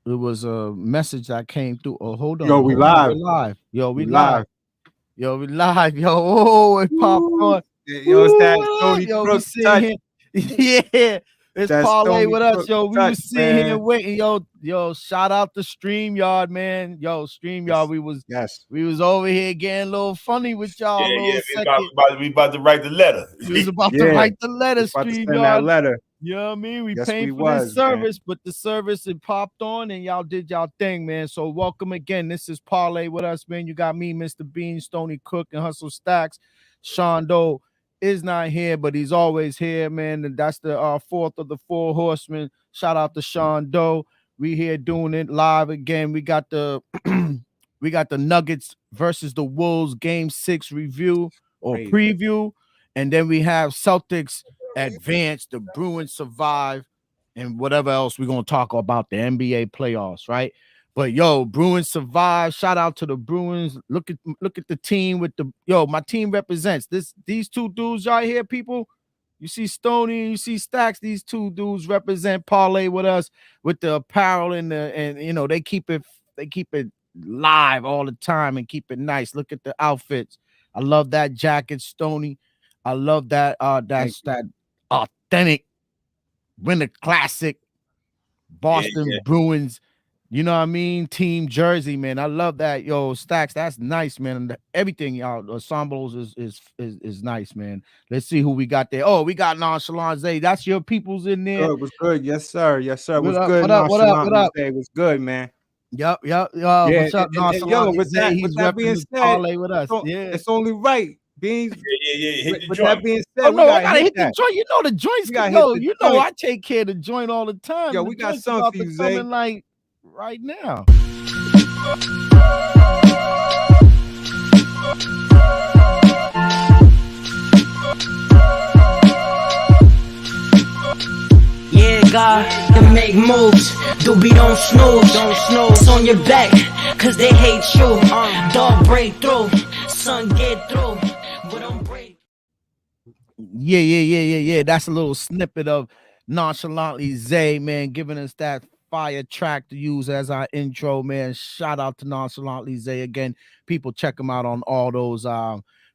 a message that came through. Oh, Yo, we hold on, we're live. live. Yo, we We live. live. Yo, we live. Yo, oh, it popped Woo. on. Yo, it's Woo, that what up? Stony Yo, we Brook sitting touch. here. Yeah, it's That parlay Stony with us. Brook Yo, we touch, was sitting here man. waiting. Yo, shout out to StreamYard, man. Yo, StreamYard, Yes. Yes. we was over here getting a little funny with y'all a Yeah, little yeah. second. We about to write the letter. We was about to Yeah. write the letter, We about to send that StreamYard. letter. You know what I mean? We Yes, paying we for this was, man. service, but the service it popped on and y'all did y'all thing, man. So welcome again. This is Parlay with us, man. You got me, Mr. Bean, Stony Cook, and Hustle Stacks. Sean Doe is not here, but he's always here, man. And that's the fourth of the four horsemen. Shout out to Sean Doe. We here doing it live again. We got the we got the Nuggets versus the Wolves game 6 review or Crazy. preview. And then we have Celtics advance, the Bruins survive, and whatever else we're gonna talk about the NBA playoffs, right? But yo, Bruins survive. Shout out to the Bruins. Look at the team with the my team represents these two dudes y'all here, people. You see Stoney and you see Stacks. These two dudes represent parlay with us with the apparel and you know they keep it live all the time and keep it nice. Look at the outfits. I love that jacket, Stoney. I love that that's that authentic winter classic Boston Yeah. Bruins, you know what I mean? Team jersey, man. I love that. Yo, Stacks, that's nice, man. And everything y'all ensembles is nice, man. Let's see who we got there. Oh, we got Nonchalant Zay. That's your people's in there. Good. Was good. Yes, sir. Yes, sir. What Was up? good. What up? What up? What Nonchalantly up? say was good, man. Yep. Yeah. What's up, And yo, Nonchalant Zay? He's with that repping being the said, parlay with us. Yeah. it's only right. Beans. Yeah. Hit the With joint. that being Oh said, we no, I gotta gotta hit hit the that. joint. You know the joints. We gotta hit Yo, the you know joint. I take care of the joint all the time. Yo, The we got joint's something about for to you, come Zay. in like right now. Yeah, God, to make moves. Doobie don't snooze. It's on your back, cause they hate you. Dog break through, sun get through, but don't break. Yeah. That's a little snippet of Nonchalantly Zay, man, giving us that fire track to use as our intro, man. Shout out to Nonchalantly Zay again. People check him out on all those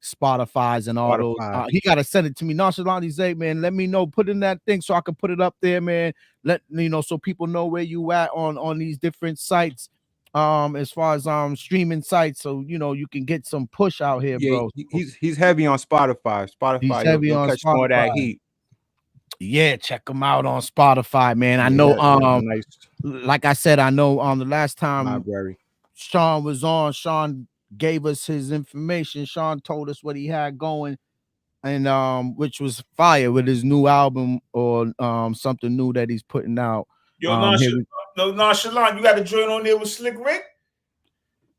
Spotify's and all those. Spotify. He gotta send it to me. Nonchalantly Zay, man. Let me know. Put in that thing so I can put it up there, man. Let you know so people know where you at on these different sites. As far as streaming sites, so you know you can get some push out here, Yeah, bro. he's heavy on Spotify. He's Spotify, heavy you'll on catch more of that Spotify. heat. Yeah, check them out on Spotify, man. I Yeah, know nice like I said, I know the last time library. Sean was on, Sean gave us his information. Sean told us what he had going and which was fire with his new album or something new that he's putting out. Yo, Here Nonchalant, you got a joint on there with Slick Rick?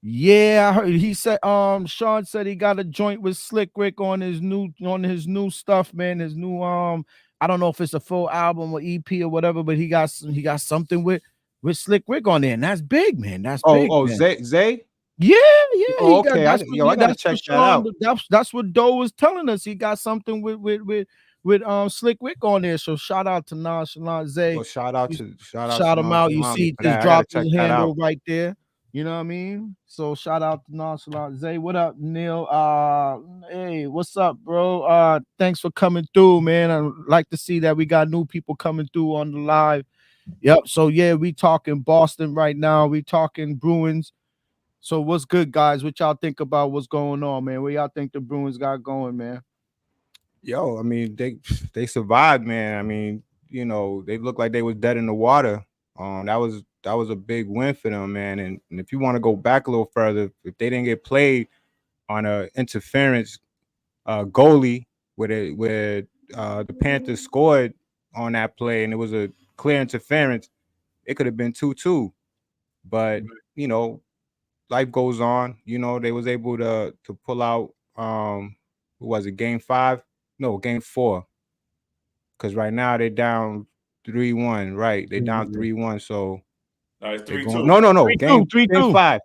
yeah, I heard he said Sean said he got a joint with Slick Rick on his new stuff, man. His new I don't know if it's a full album or EP or whatever, but he got something with Slick Rick on there, and that's big, man. That's big. Oh, Man. Zay? Yeah. Oh, he okay. that's I gotta check that out. That's what Doe was telling us. He got something with Slick Rick on there. So shout out to Nonchalant Zay. Well, shout out to Shout him out. You see, for just that. I gotta drop check his that handle out. right there. You know what I mean? So shout out to Nonchalant Zay. What up, Neil? Hey, what's up, bro? Thanks for coming through, man. I like to see that we got new people coming through on the live. Yep. So yeah, we talking Boston right now. We talking Bruins. So what's good, guys? What y'all think about what's going on, man? Where y'all think the Bruins got going, man? Yo, I mean, they survived, man. I mean, you know, they looked like they was dead in the water. That was a big win for them, man. And if you want to go back a little further, if they didn't get played on a interference goalie where the Panthers scored on that play and it was a clear interference, it could have been 2-2. But you know, life goes on. You know, they was able to pull out who was it, game 5? No, game 4. Because right now they're down 3-1, right? They're down 3-1. So No, it's they're 3-2. going, no. 3-2, 3-2. Game 5.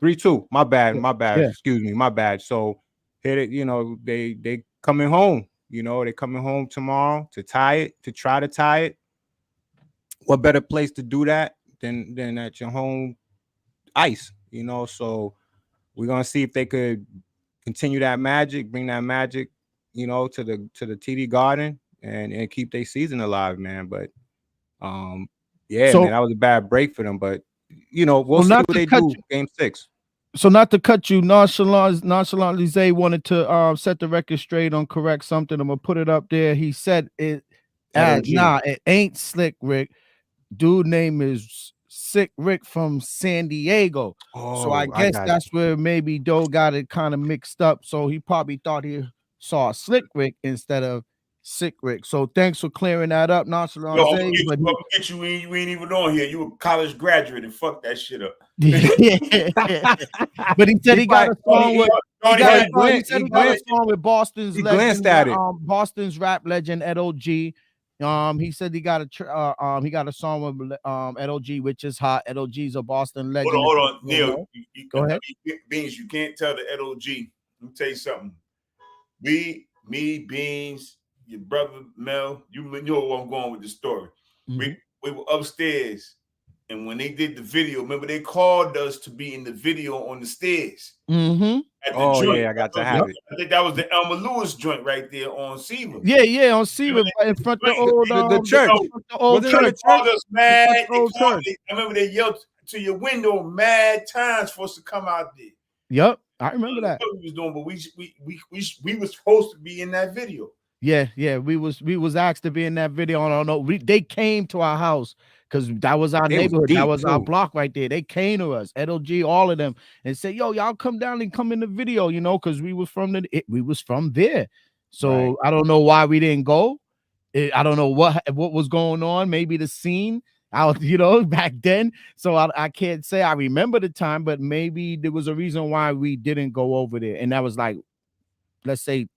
3-2. My bad. Yeah. Excuse me, my bad. So here, you know, they coming home. You know, they coming home tomorrow to try to tie it. What better place to do that than at your home ice, you know. So we're gonna see if they could continue that magic, bring that magic, you know, to the TD Garden and keep their season alive, man. But yeah, So- man, that was a bad break for them. But you know, we'll Well, see not what to they cut do. you- Game 6. So not to cut you, nonchalantly Zay wanted to set the record straight on correct something. I'm gonna put it up there. He said it LG. it ain't Slick Rick. Dude name is Sick Rick from San Diego. So I guess got that's where maybe Doe got it kind of mixed up. So he probably thought he saw Slick Rick instead of Sick Rick. So thanks for clearing that up, nonchalant Yo, I'm Zay. gonna get you. You ain't even on here. You a college graduate and fuck that shit up. But he said he got a song with he got a he song with Boston's he legend, glanced at it. Boston's rap legend Ed OG. He said he got a song with Ed OG, which is hot. Ed OG's a Boston legend. Hold on, Neil. Go ahead. Beans, you can't tell the LOG. Let me tell you something. Me, Beans, your brother Mel, you know where I'm going with the story. Mm-hmm. We were upstairs, and when they did the video, remember they called us to be in the video on the stairs. Mm-hmm. At the joint. Yeah, I got to have it. I think that was the Elmer Lewis joint right there on Seaver. Yeah, on Seaver, right in front of the old the church. The old They church. called us mad. Church. I remember they yelled to your window mad times for us to come out there. Yep, I remember that. What we was doing, but we was supposed to be in that video. Yeah, we was asked to be in that video. I don't know. They came to our house because that was our neighborhood. That was our block right there. They came to us, LG, all of them, and said, "Yo, y'all come down and come in the video," you know, because we was from there. So Right. I don't know why we didn't go. I don't know what was going on. Maybe the scene out, you know, back then. So I can't say I remember the time, but maybe there was a reason why we didn't go over there, and that was like, let's say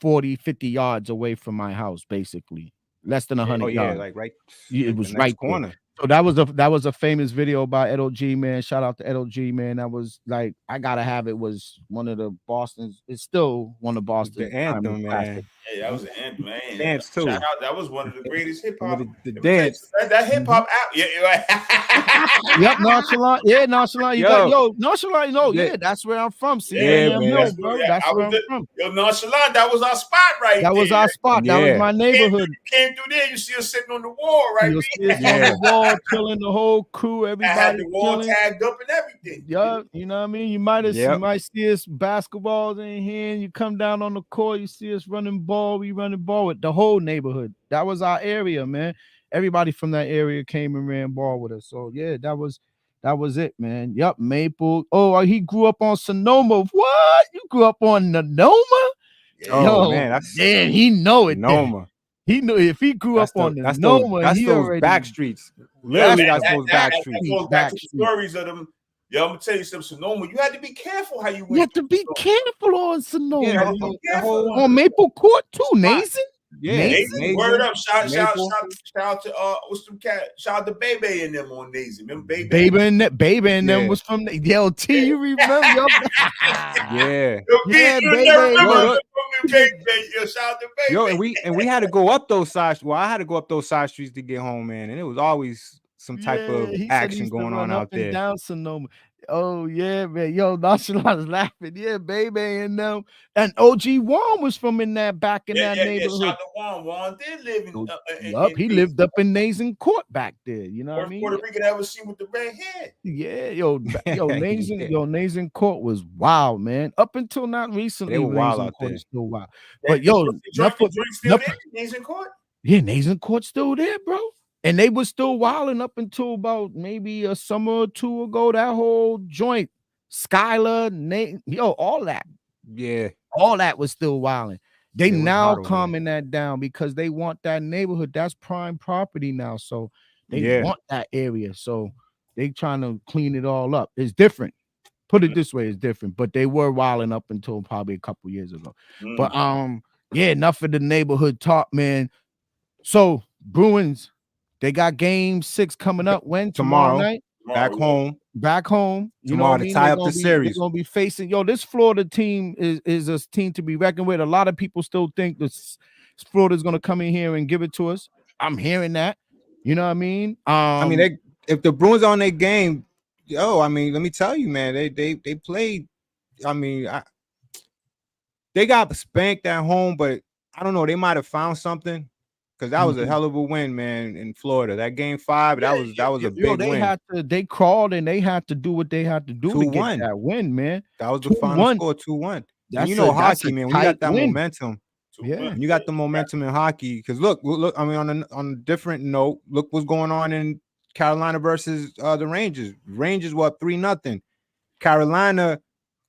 40, 50 yards away from my house, basically less than 100 yards. Like right. It was the right corner. there. So that was a famous video by Ed OG, man. Shout out to Ed OG, man. That was like, I gotta have it. Was one of the Boston's. It's still one of Boston's. The anthem, man. Hey, that was an anthem, man. Dance too. Shout out, that was one of the greatest hip hop. The dance. That hip hop out. Yeah. Yep, nonchalant. Yeah, nonchalant. Nonchalant. No, Yeah. yeah, that's where I'm from. See, Yeah, man. bro. That's where I'm from. Yo, nonchalant. That was our spot right there. That was our spot. That was my neighborhood. Came through there. You see us sitting on the wall, right? You see us on the wall, killing the whole crew. I Everybody had the wall chilling. tagged up and everything. Yeah, you know what I mean? You might see us basketballs in here, and you come down on the court, you see us running ball, we running ball with the whole neighborhood. That was our area, man. Everybody from that area came and ran ball with us. So yeah, that was it, man. Yup, Maple. Oh, he grew up on Sonoma. What? You grew up on Sonoma? Oh man, damn, he know it. Sonoma. He knew if he grew up on the Sonoma, that's he those already back streets. Literally, that's those back streets. That goes back to the stories of them. Yo, I'm gonna tell you something, Sonoma. You had to be careful how you went. You have to be careful on Sonoma. Yeah, on Maple Court too, Nathan. Yeah, Nathan. Word up! Shout out to what's some cat? Shout out to Baby and them on Nathan. Remember Baby and them was from the LT. You remember? Yeah. Shout out to Baby. Yo, and we had to go up those side. Well, I had to go up those side streets to get home, man, and it was always some type of action going on out there. Down Sonoma. Oh yeah, man. Yo, Nonchalant is laughing. Yeah, Baby and them. And OG Juan was from in that back in that neighborhood. Shout out to Juan. Juan did live in he lived up in Nazen Court back there. You know what I mean? Puerto Rican ever seen with the red hair. Yeah, yo, Nazen Court was wild, man. Up until not recently, they were wild Nazen out Court there. is still wild. But yo, Nazen Court? Yeah, Nazen Court still there, bro. And they were still wilding up until about maybe a summer or two ago. That whole joint, Skylar, all that. Yeah. All that was still wilding. They now calming that down because they want that neighborhood. That's prime property now. So they want that area. So they trying to clean it all up. It's different. Put it this way, it's different. But they were wilding up until probably a couple years ago. But yeah, enough of the neighborhood talk, man. So Bruins, they got game 6 coming up when? Tomorrow night? Back home. You tomorrow to tie up the series. They're gonna be facing this Florida team is a team to be reckoned with. A lot of people still think this Florida's gonna come in here and give it to us. I'm hearing that. You know what I mean? if the Bruins on their game, yo, I mean, let me tell you, man, they played. I mean, they got spanked at home, but I don't know. They might have found something because that was a hell of a win, man, in Florida. That game 5, that was a big win. They crawled and they had to do what they had to do to get 2-1. that win, man. That was the final score, 2-1. And you know hockey, man, when you got that momentum. Yeah, and you got the momentum in hockey. Because look, I mean, on a different note, look what's going on in Carolina versus the Rangers. Rangers were up 3-0. Carolina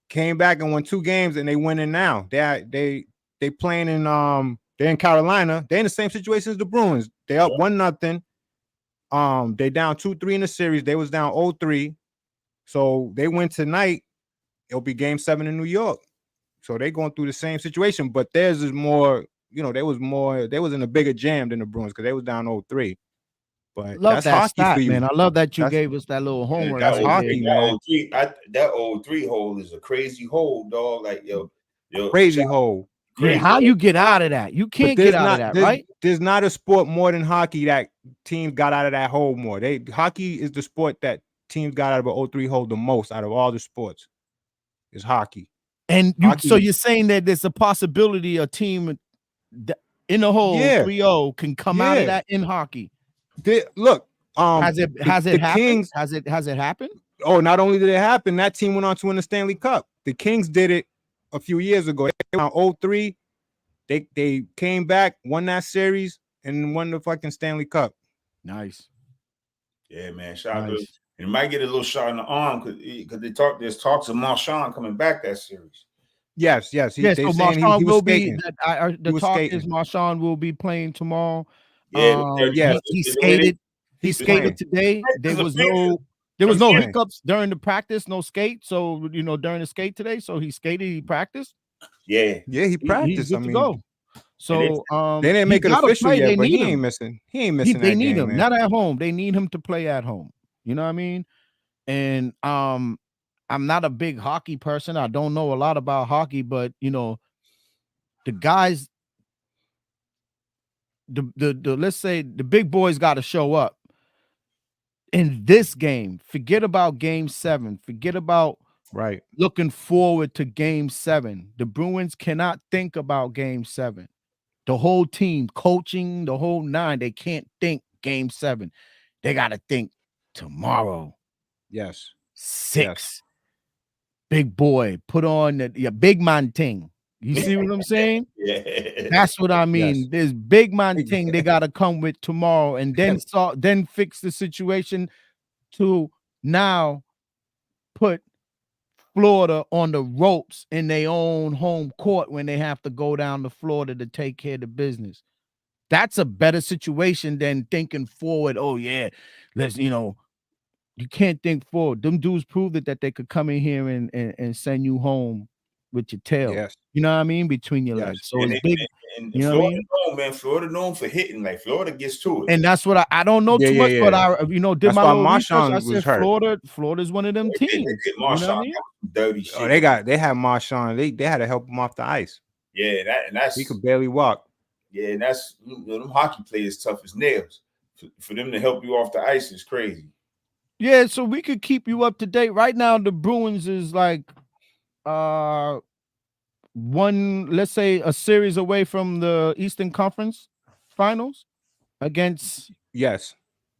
came back and won 2 games, and they winning now. They playing in they're in Carolina. They're in the same situation as the Bruins. They up 1-0. They down 2-3 in the series. They was down 0-3. So they win tonight. It'll be game 7 in New York. So they going through the same situation, but theirs is more, they was in a bigger jam than the Bruins because they was down 0-3. But love that's that hockey stat, for you, man. I love that you gave us that little homework. That's hockey, man. That 0-3 hole is a crazy hole, dog. Like yo, crazy hole. Yeah, how you get out of that? You can't get out of that, right? There's not a sport more than hockey that teams got out of that hole more. Hockey is the sport that teams got out of an 0-3 hole the most out of all the sports. Is hockey. And so you're saying that there's a possibility a team in the hole 3-0 can come out of that in hockey. Look, has it happened? Kings, has it happened? Oh, not only did it happen, that team went on to win the Stanley Cup. The Kings did it a few years ago. They went on 0-3. They came back, won that series, and won the fucking Stanley Cup. Nice. Yeah, man. Shout out to. It might get a little shot in the arm because there's talks of Marchand coming back that series. Yes. So Marchand will be. The talk is Marchand will be playing tomorrow. Yeah, he skated. He skated today. There was no hiccups during the practice, no skate. So during the skate today, so he skated. He practiced. Yeah, he practiced. He's good to go. So they didn't make it official yet, but he ain't missing. He ain't missing. They need him, man. not at home. They need him to play at home. You know what I mean? And I'm not a big hockey person. I don't know a lot about hockey, but the guys, the let's say the big boys got to show up in this game. Forget about game 7. Forget about looking forward to game 7. The Bruins cannot think about game 7. The whole team, coaching, the whole 9, they can't think game 7. They got to think tomorrow. Yes. 6. Yes. Big boy, put on the big man thing. You see what I'm saying? Yeah. That's what I mean. Yes. This big man thing they got to come with tomorrow and then fix the situation to now put Florida on the ropes in their own home court when they have to go down to Florida to take care of the business. That's a better situation than thinking forward. Oh yeah, let's you can't think forward. Them dudes proved it that they could come in here and send you home with your tail. Yes. You know what I mean? Between your legs. So it's big. And Florida known, man. Florida known for hitting. Like Florida gets to it. And that's what I don't know too much, but I did that's my little research. I said hurt. Florida's one of them teams. You know what I mean? Dirty shit. Oh, they had Marchand. They had to help him off the ice. Yeah, that's he could barely walk. Yeah, and that's them hockey players tough as nails. For them to help you off the ice is crazy. Yeah, so we could keep you up to date. Right now, the Bruins is like let's say a series away from the Eastern Conference Finals against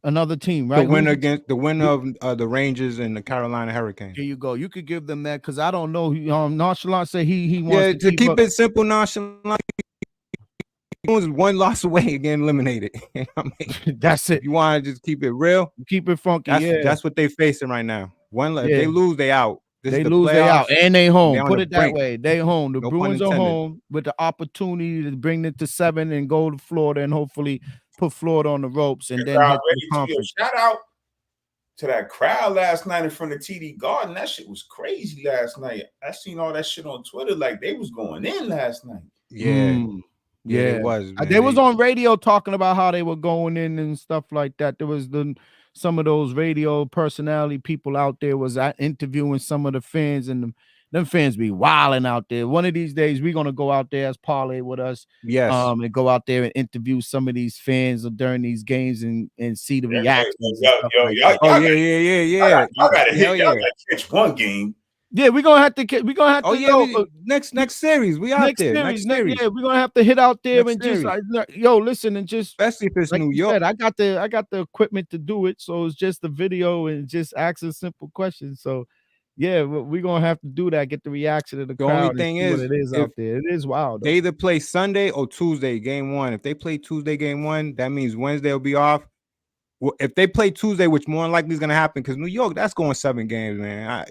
another team, right? The winner of the Rangers and the Carolina Hurricanes. Here you go. You could give them that because I don't know. Nonchalant said he wants to keep it simple. Nonchalant was one loss away getting eliminated. You know what I mean? That's it. You want to just keep it real, keep it funky. That's what they facing right now. If they lose, they out. They lose, they out, and they home. Put it that way. They home. The Bruins are home with the opportunity to bring it to 7 and go to Florida and hopefully put Florida on the ropes and then hit the conference. Shout out to that crowd last night in front of TD Garden. That shit was crazy last night. I seen all that shit on Twitter. Like they was going in last night. Yeah. Yeah, it was. Man. They was on radio talking about how they were going in and stuff like that. There was some of those radio personality people out there was interviewing some of the fans, and them fans be wilding out there. One of these days, we're gonna go out there as parlay with us. Yes. And go out there and interview some of these fans during these games and see the Yeah, reactions. yo, and stuff like y'all- that. Oh y'all yeah. Y'all gotta hit. Hell Y'all yeah. gotta catch one game. Yeah, we're gonna have to. We're gonna have Oh to yeah. go. Next series, we out Next there. series, Next series, yeah, we're gonna have to hit out there Next and just series. yo, listen, and just especially if it's like New you York. said, I got the equipment to do it, so it's just the video and just asking simple questions. So yeah, we're gonna have to do that, get the reaction of the The crowd only and thing see what is, it is out there. It is wild though. They either play Sunday or Tuesday, game one. If they play Tuesday, game one, that means Wednesday will be off. Well, if they play Tuesday, which more than likely is going to happen, because New York, that's going 7 games, man.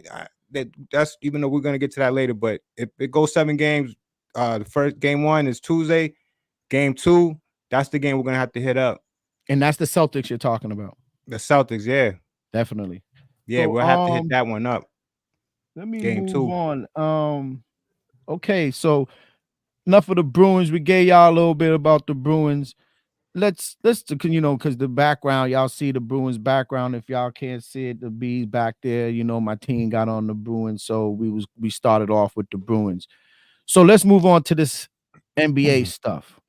That's even though we're going to get to that later, but if it goes 7 games, the first game 1 is Tuesday, game 2, that's the game we're going to have to hit up. And that's the Celtics you're talking about. The Celtics, yeah. Definitely. Yeah, So, we'll have to hit that one up. Let me game move 2. on. Okay, so enough of the Bruins. We gave y'all a little bit about the Bruins. Let's because the background, y'all see the Bruins background. If y'all can't see it, the B's back there. My team got on the Bruins, so we started off with the Bruins. So let's move on to this NBA stuff,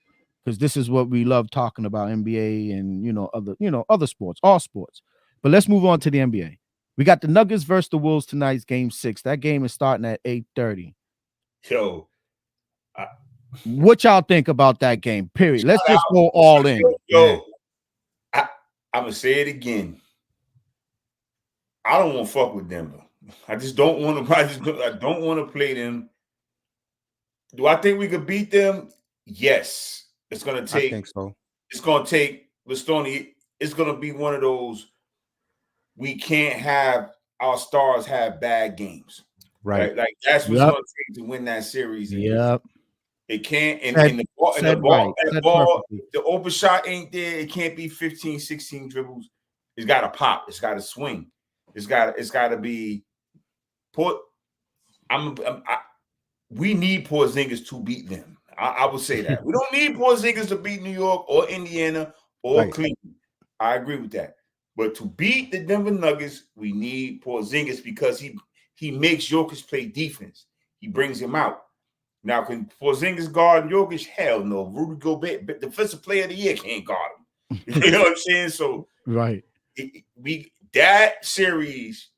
because this is what we love talking about, NBA and other sports, all sports. But let's move on to the NBA. We got the Nuggets versus the Wolves tonight's game 6. That game is starting at 8:30. Yo, what y'all think about that game? Period. Let's just go all in. Yo, I'm gonna say it again. I don't want to fuck with Denver. I just don't want to. I don't want to play them. Do I think we could beat them? Yes. It's gonna take. I think so. It's gonna take Stoney. It's gonna be one of those. We can't have our stars have bad games. Right. Like that's what's gonna take to win that series. Yep. It can't, and the ball, the open shot ain't there. It can't be 15, 16 dribbles. It's got to pop. It's got to swing. It's got to be put. We need Porzingis to beat them. I would say that. We don't need Porzingis to beat New York or Indiana or Cleveland. I agree with that. But to beat the Denver Nuggets, we need Porzingis because he makes Jokic play defense. He brings him out. Now, can Porzingis guard Jokic? Hell no. Rudy Gobert, but Defensive Player of the Year can't guard him. You know what I'm saying? So, right. That series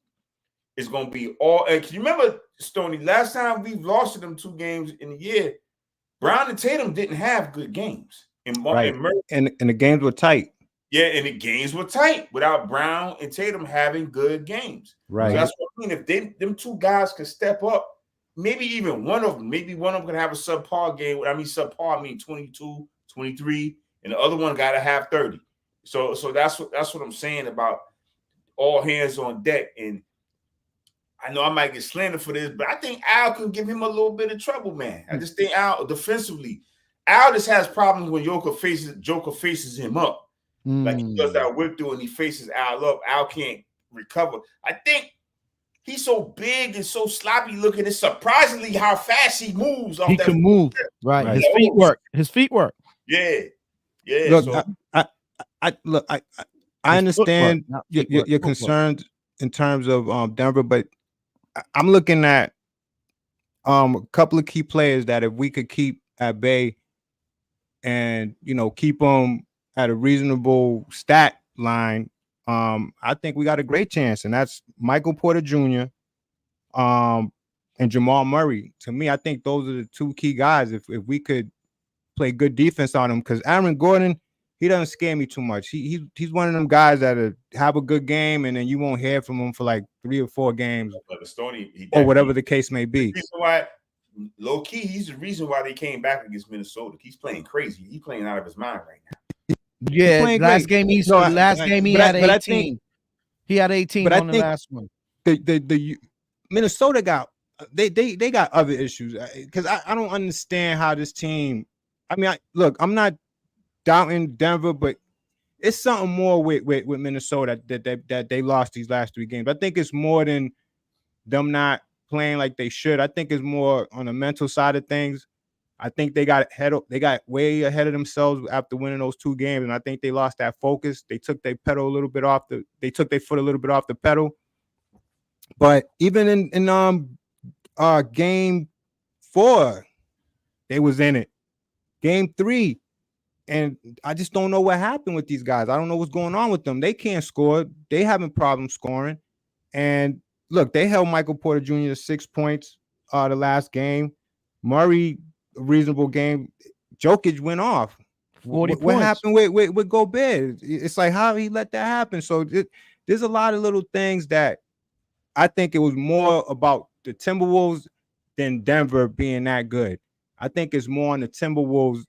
is going to be all. And can you remember, Stoney, last time we lost to them 2 games in a year, Brown and Tatum didn't have good games. And the games were tight. Yeah, and the games were tight without Brown and Tatum having good games. Right. So that's what I mean. If them 2 guys can step up, maybe even one of them can have a subpar game. Subpar, I mean 22, 23, and the other one got to have 30. So that's what I'm saying about all hands on deck. And I know I might get slandered for this, but I think Al can give him a little bit of trouble, man. I just think Al defensively, Al just has problems when Joker faces him up. Like he does that whip through and he faces Al up. Al can't recover. I think he's so big and so sloppy looking. It's surprisingly how fast he moves. He can move. Right. His feet work. Yeah. Yeah. Look, I understand your concerns in terms of Denver, but I'm looking at a couple of key players that if we could keep at bay and keep them at a reasonable stat line, I think we got a great chance, and that's Michael Porter Jr. And Jamal Murray. To me, I think those are the 2 key guys. If we could play good defense on them, because Aaron Gordon, he doesn't scare me too much. He's one of them guys that have a good game, and then you won't hear from him for like 3 or 4 games, or whatever the case may be. Why, low key, he's the reason why they came back against Minnesota. He's playing crazy. He's playing out of his mind right now. Yeah, last game he had 18. He had 18 on the last one. The Minnesota got they got other issues, because I don't understand how this team. I mean, I'm not doubting Denver, but it's something more with Minnesota that they lost these last 3 games. I think it's more than them not playing like they should. I think it's more on the mental side of things. I think they got way ahead of themselves after winning those 2 games, and I think they lost that focus. They took their foot a little bit off the pedal. But even in Game 4, they was in it. Game 3, and I just don't know what happened with these guys. I don't know what's going on with them. They can't score. They having problems scoring. And look, they held Michael Porter Jr. to 6 points the last game. Murray, a reasonable game. Jokic went off. 40 what points. happened with Gobert? It's like, how he let that happen? So there's a lot of little things that I think it was more about the Timberwolves than Denver being that good. I think it's more on the Timberwolves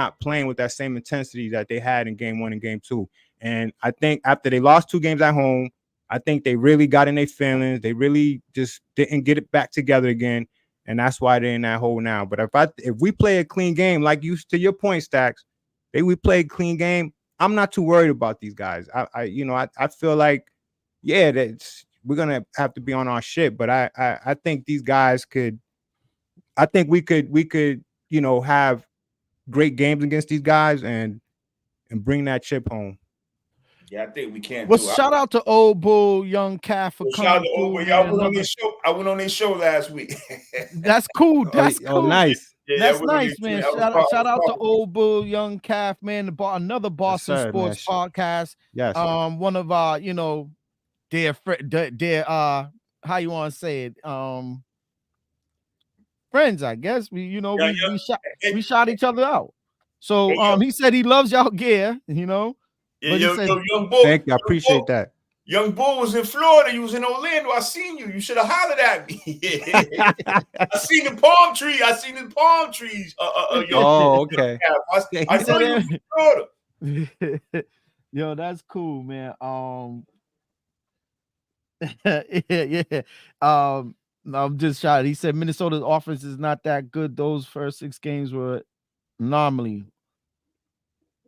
not playing with that same intensity that they had in game 1 and game 2. And I think after they lost 2 games at home, I think they really got in their feelings. They really just didn't get it back together again. And that's why they're in that hole now. But if we play a clean game, like you, to your point, Stacks, we play a clean game, I'm not too worried about these guys. I feel like, yeah, we're gonna have to be on our shit. But I think these guys could. I think we could have great games against these guys and bring that chip home. Yeah, I think we can. Well, shout out to Old Bull, Young Calf for coming through. I went on their show. I went on their show last week. That's cool. That's cool. Nice. Yeah, that's nice, man. Shout out to Old Bull, Young Calf, man. Another Boston Sports podcast. Yes. One of our, dear how you want to say it? Friends, I guess. We shot each other out. So he said he loves y'all gear, Yeah, Young Bull. Thank you. I appreciate that. Young Bull was in Florida. You was in Orlando. I seen you. You should have hollered at me. I seen the palm tree. I seen the palm trees. Okay. I saw you in Florida. Yo, that's cool, man. Yeah. I'm just shot. He said Minnesota's offense is not that good. Those first 6 games were anomaly.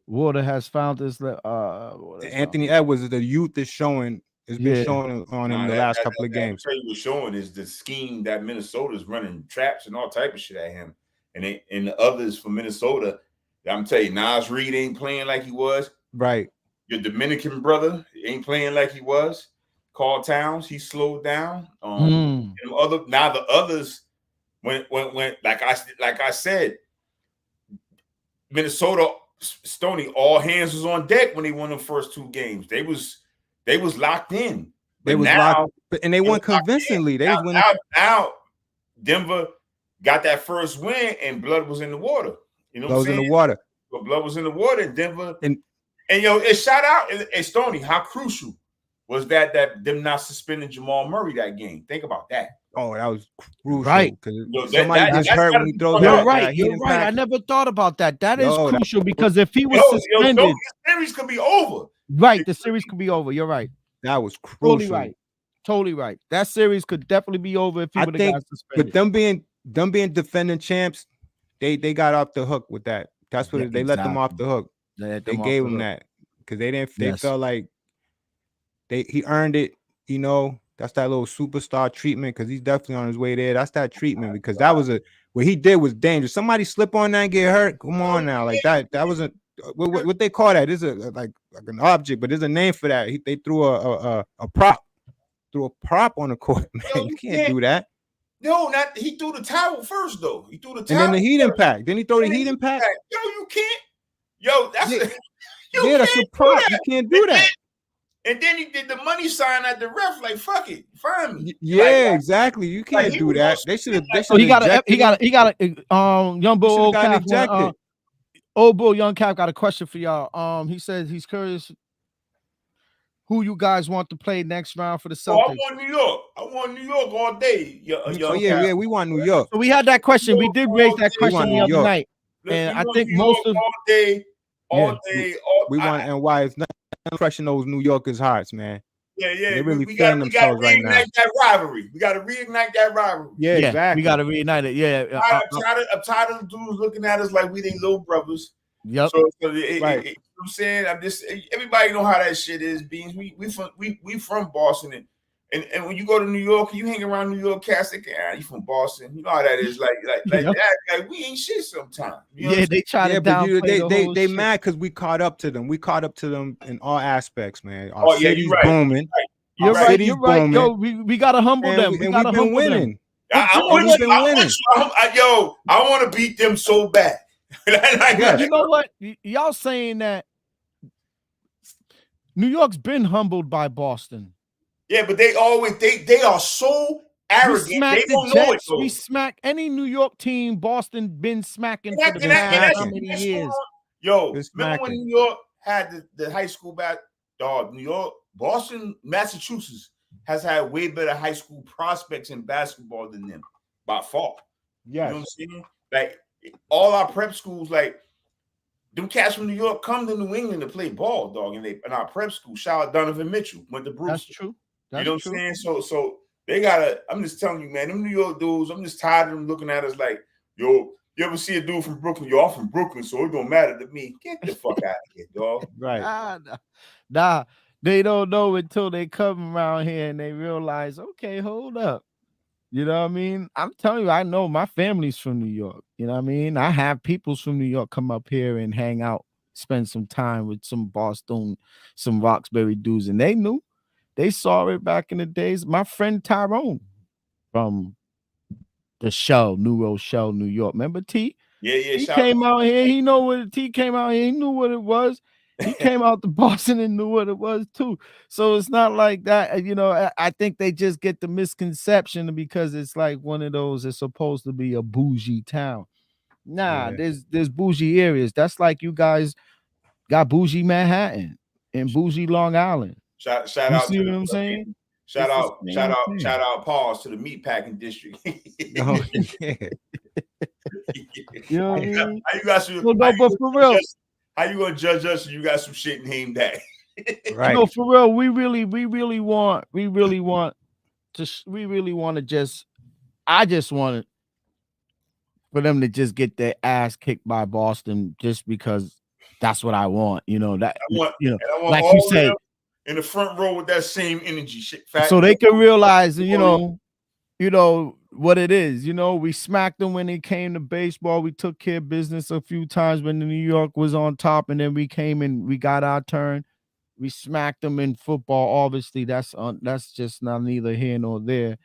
Water has found this. Anthony Edwards, the youth is showing. It's been showing on him the last couple of games. What he was showing is the scheme that Minnesota's running traps and all type of shit at him, and the others for Minnesota. I'm telling you, Nas Reed ain't playing like he was. Right. Your Dominican brother ain't playing like he was. Carl Towns, he slowed down. And the others went like I said, Minnesota. Stoney, all hands was on deck when they won the first 2 games. They was locked in. They was locked, and they won convincingly. They was winning. Now Denver got that first win, and blood was in the water. You know what I'm saying? In the water. But blood was in the water, and Denver. And it shout out, and Stoney, how crucial was that them not suspending Jamal Murray that game? Think about that. Oh, that was crucial. Right. Because somebody gets hurt when he throws You're out. right. You're right. I never thought about that. That is crucial because if he was suspended, the series could be over. Right. The series could be over. You're right. That was crucial. Totally right. That series could definitely be over if he would have got suspended. But them being defending champs, they got off the hook with that. That's what they let them off the hook. They gave him that because they didn't. They felt like he earned it. That's that little superstar treatment because he's definitely on his way there. That's that treatment because that was what he did was dangerous. Somebody slip on that and get hurt. Come on now, like that. That wasn't what they call that. Is like an object, but there's a name for that. They threw a prop, on the court. Man, you can't do that. No, he threw the towel first though. He threw the towel, and then the heat impact. Then he throw the heat impact. Yo, you can't. Yo, that's that's a prop. You can't do that. And then he did the money sign at the ref, like fuck it, find me. Yeah, exactly. You can't do that. They should have. So he got Young Bull, Old Bull, Young Cap got a question for y'all. He says he's curious who you guys want to play next round for the Celtics. I want New York. I want New York all day. Yeah, we want New York. So we had that question. We did raise that question the other night, and I think most of all day. We want NY. It's not crushing those New Yorkers' hearts, man. Yeah. They're really feeling themselves right now. That rivalry. We got to reignite that rivalry. Yeah, exactly. We got to reignite it. Yeah. I'm tired of dudes looking at us like we they little brothers. Yep. So you know what I'm saying? Everybody know how that shit is. Beans. We from Boston, and when you go to New York, you hang around New York cats. They you from Boston? You know how that is. Like that. Like we ain't shit sometimes. You know they try to downplay they mad because we caught up to them. We caught up to them in all aspects, man. Our city's booming. You're right. right. You're right. Yo, we gotta humble them. We gotta humble winning. them. I'm with you. I want to beat them so bad. You know what? Y'all saying that New York's been humbled by Boston. Yeah, but they always they are so arrogant. They don't know it. We smack any New York team. Boston been smacking for the past how many years? Yo, remember when New York had the high school dog? New York, Boston, Massachusetts has had way better high school prospects in basketball than them by far. Yes. You know what I'm saying? Like all our prep schools, like them cats from New York come to New England to play ball, dog. And in our prep school, shout out Donovan Mitchell, went to Bruce. That's true. You know what I'm saying? So they gotta. I'm just telling you, man. Them New York dudes. I'm just tired of them looking at us like, yo. You ever see a dude from Brooklyn? Yo, I'm from Brooklyn, so it don't matter to me. Get the fuck out of here, dog. Right. Nah, they don't know until they come around here and they realize, okay, hold up. You know what I mean? I'm telling you, I know my family's from New York. You know what I mean? I have peoples from New York come up here and hang out, spend some time with some Boston, some Roxbury dudes, and they knew. They saw it back in the days. My friend Tyrone from the Shell, New Rochelle, New York. Remember T? Yeah. He came out here. He know what T came out here. He knew what it was. He came out to Boston and knew what it was too. So it's not like that. You know, I think they just get the misconception because it's like one of those. It's supposed to be a bougie town. Nah, there's bougie areas. That's like you guys got bougie Manhattan and bougie Long Island. Shout you out. See what I'm saying? Shout out, pause to the meatpacking district. Oh, yeah. You know what I mean? How you got some? But for real, how you gonna judge us if you got some shit named that? Right. You know, for real, we really want to just. I just want for them to just get their ass kicked by Boston just because that's what I want. You know that. I want like you say. In the front row with that same energy, so they can realize, you know what it is. You know, we smacked them when it came to baseball. We took care of business a few times when the New York was on top, and then we came and we got our turn. We smacked them in football. Obviously, that's just not neither here nor there.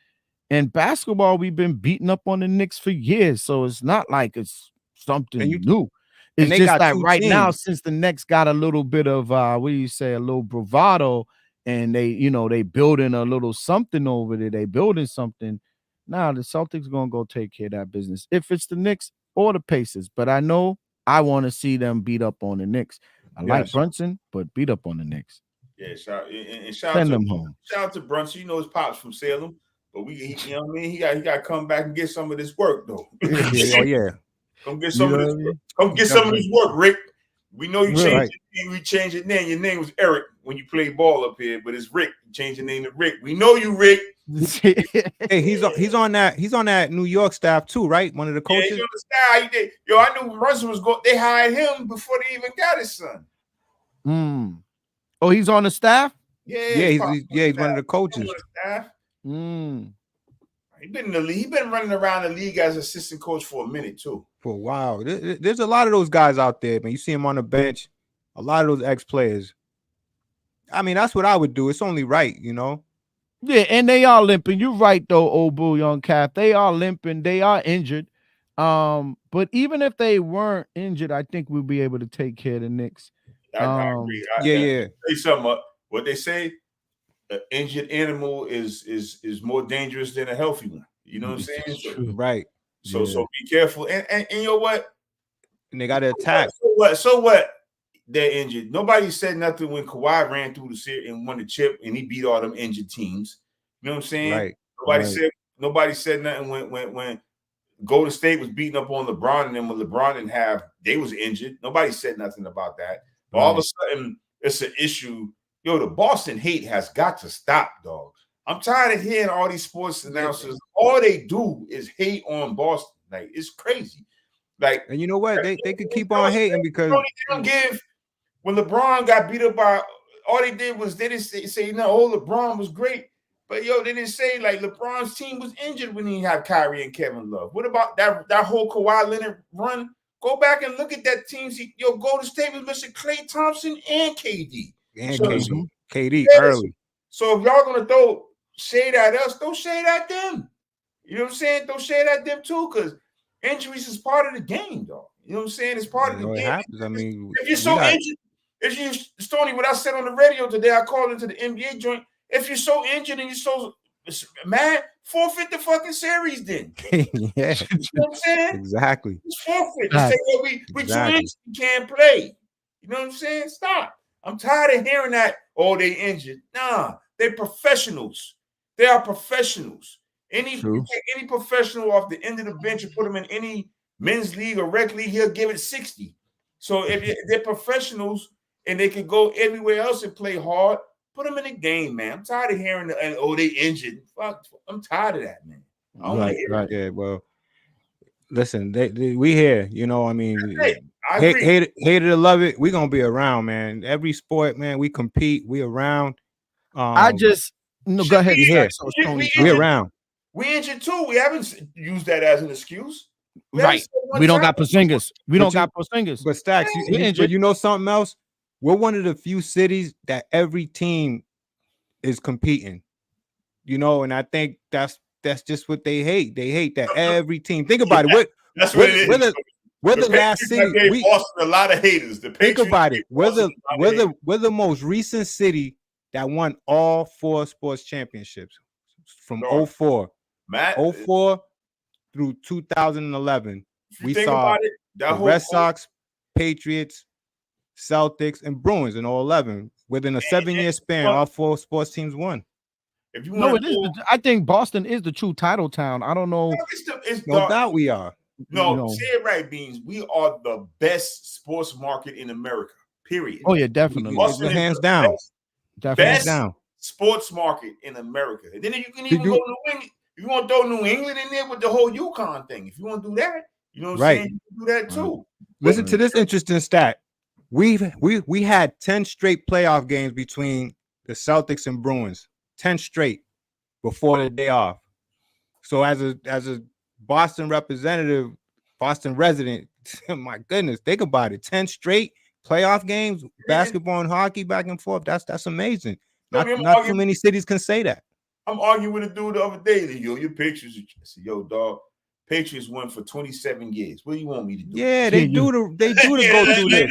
In basketball, we've been beating up on the Knicks for years, so it's not like it's something new. It's just that right now, since the Knicks got a little bit of a little bravado, and they building a little something over there. They building something. Now the Celtics gonna go take care of that business. If it's the Knicks or the Pacers, but I know I want to see them beat up on the Knicks. I like Brunson, but beat up on the Knicks. Yeah, shout Send them home. Shout out to Brunson. You know his pops from Salem, but you know what I mean. He got to come back and get some of this work though. Yeah. Come get some of this. Come get some of this work, Rick. We know you changed your name. We changed your name. Your name was Eric when you played ball up here, but it's Rick. You changed your name to Rick. We know you, Rick. Hey, he's on that New York staff too, right? One of the coaches. Yeah, he's on the staff. He did. Yo, I knew Russell was going. They hired him before they even got his son. Oh, he's on the staff. Yeah, he's one of the coaches. He been in the league. He been running around the league as assistant coach for a minute too. For a while. There's a lot of those guys out there, man. You see him on the bench. A lot of those ex-players. I mean, that's what I would do. It's only right, you know. Yeah, and they are limping. You're right, though, old bull, young calf. They are limping. They are injured. But even if they weren't injured, I think we'll be able to take care of the Knicks. I agree. Say something. What they say. An injured animal is more dangerous than a healthy one. You know what I'm saying? Right. So be careful. And you know what? And they got to attack. So what? They're injured. Nobody said nothing when Kawhi ran through the series and won the chip and he beat all them injured teams. You know what I'm saying? Right. Nobody said nothing when Golden State was beating up on LeBron, and then when LeBron didn't have, they was injured. Nobody said nothing about that. But all of a sudden, it's an issue. Yo, the Boston hate has got to stop, dog. I'm tired of hearing all these sports announcers. All they do is hate on Boston. Like, it's crazy. Like, and you know what? They could keep on hating because they don't give. When LeBron got beat up by, all they did was they didn't say no. LeBron was great, but yo, they didn't say like LeBron's team was injured when he had Kyrie and Kevin Love. What about that whole Kawhi Leonard run? Go back and look at that team. Golden State was missing Klay Thompson and KD. KD Yes. early. So if y'all gonna throw shade at us, throw shade at them. You know what I'm saying? Throw shade at them too, because injuries is part of the game, though. You know what I'm saying? It's part of the It game. happens. I mean, if you're so injured, if you Stoney, what I said on the radio today, I called into the NBA joint. If you're so injured and you're so mad, forfeit the fucking series then. Yeah, You know what I'm saying? exactly. Just forfeit. Just say, well, we too injured, we can't play. You know what I'm saying? Stop. I'm tired of hearing that, oh, they injured. Nah, they're professionals. They are professionals. You take any professional off the end of the bench and put them in any men's league or rec league, he'll give it 60. So if they're professionals and they can go everywhere else and play hard, put them in the game, man. I'm tired of hearing they injured. Fuck, I'm tired of that, man. I don't want to hear that. Yeah, well, listen, we here, you know. I mean, I agree. Hate it or love it, we gonna be around, man. Every sport, man, we compete, we around. Go ahead. We around. We injured too. We haven't used that as an excuse. We don't got Porzingis. But Stacks, but you know something else? We're one of the few cities that every team is competing. You know, and I think that's just what they hate. They hate that every team. Think about it. We're the last city. We lost a lot of haters. Think about it. We're the most recent city that won all 4 sports championships from 04. Matt, 04 through 2011. We saw the Red Sox, Patriots, Celtics, and Bruins in 2011. Within a 7-year span, all 4 sports teams won. If you I think Boston is the true title town. I don't know. No doubt we are. No, say it right, Beans. We are the best sports market in America. Period. Oh yeah, definitely. Hands down. Best sports market in America. And then you can even go to New England. You want to throw New England in there with the whole UConn thing. If you want to do that, you know what I'm saying? You can do that too. Listen to this interesting stat. We had 10 straight playoff games between the Celtics and Bruins. 10 straight before the day off. So as a Boston representative, Boston resident, my goodness, think about it. 10 straight playoff games, basketball and hockey back and forth. That's amazing. Not too many cities can say that. I'm arguing with a dude the other day. Your pictures. I said, yo, dog, Patriots won for 27 years. What do you want me to do? Yeah, they do to go through this.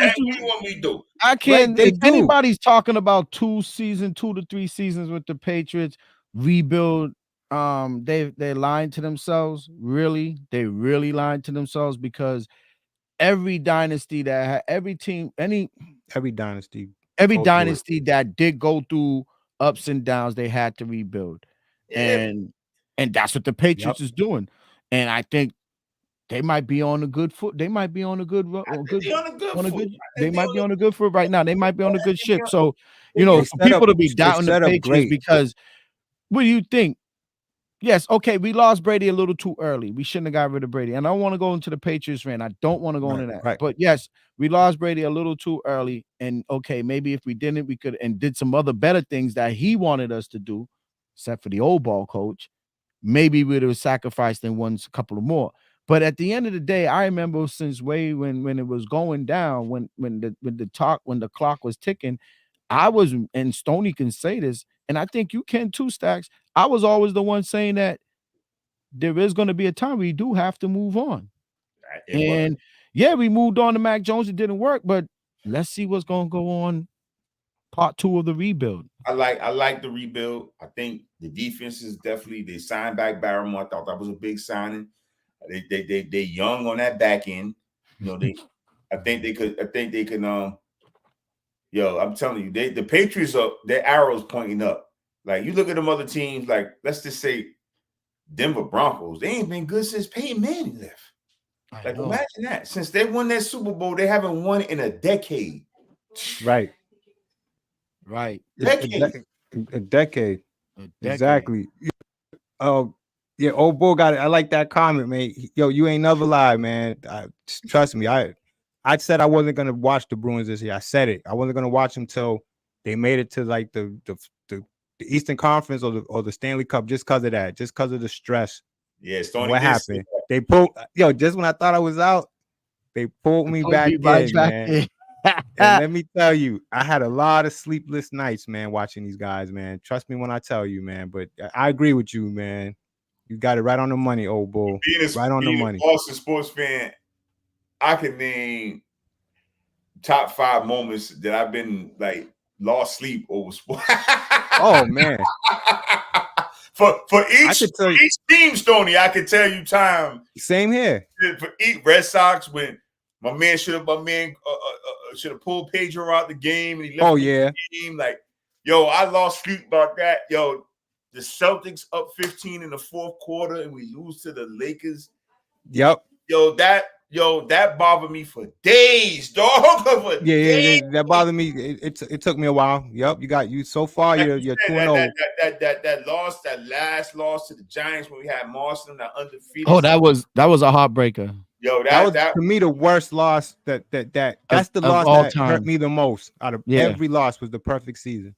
What do you want me to do? I can't. If anybody's talking about 2 to 3 seasons with the Patriots rebuild, they lying to themselves. Really, they really lying to themselves, because every dynasty every dynasty that did go through ups and downs, they had to rebuild. And that's what the Patriots is doing. And I think they might be on a good foot. They might be on a good foot right now. They might be on a good ship. So, you know, for people to be doubting the Patriots, because what do you think? Yes, okay, we lost Brady a little too early. We shouldn't have got rid of Brady. And I don't want to go into the Patriots rant. I don't want to go into that. Right. But yes, we lost Brady a little too early. And okay, maybe if we didn't, we could and did some other better things that he wanted us to do, except for the old ball coach. Maybe we would have sacrificed and won a couple of more. But at the end of the day, I remember since way when it was going down, when the clock was ticking, I was, and Stoney can say this, and I think you can too, Stacks. I was always the one saying that there is going to be a time we do have to move on. And yeah, we moved on to Mac Jones. It didn't work, but let's see what's going to go on. Part 2 of the rebuild. I like the rebuild. I think the defense is definitely, they signed back Barrymore. I thought that was a big signing. They young on that back end. You know, I think they can yo, I'm telling you, the Patriots are, their arrows pointing up. Like, you look at them other teams, like, let's just say Denver Broncos, they ain't been good since Peyton Manning left. Like, imagine that. Since they won that Super Bowl, they haven't won in a decade. Right. A decade. Exactly. Yeah, old bull got it. I like that comment, man. Yo, you ain't never lied, man. Trust me. I said I wasn't gonna watch the Bruins this year. I said it. I wasn't gonna watch them till they made it to like the Eastern Conference or the Stanley Cup, just because of that, just because of the stress. Yeah, what happened? They pulled just when I thought I was out, they pulled me back in, man. And let me tell you, I had a lot of sleepless nights, man, watching these guys, man. Trust me when I tell you, man. But I agree with you, man. You got it right on the money, old bull. Right on the money. Being a Boston sports fan, I can name top 5 moments that I've been like lost sleep over sports. Oh man. For each team, Stoney, I can tell you time. Same here. For each Red Sox, when my man should have pulled Pedro out the game and he left the game. Like, yo, I lost sleep about that. Yo, the Celtics up 15 in the fourth quarter and we lose to the Lakers. Yep. Yo, that bothered me for days, dog. That bothered me. It took me a while. Yep, you so far. You're 2-0. That last loss to the Giants when we had Marston, that undefeated. Oh, that was a heartbreaker. Yo, that was to me the worst loss. That's the loss that time. Hurt me the most out of every loss. Was the perfect season.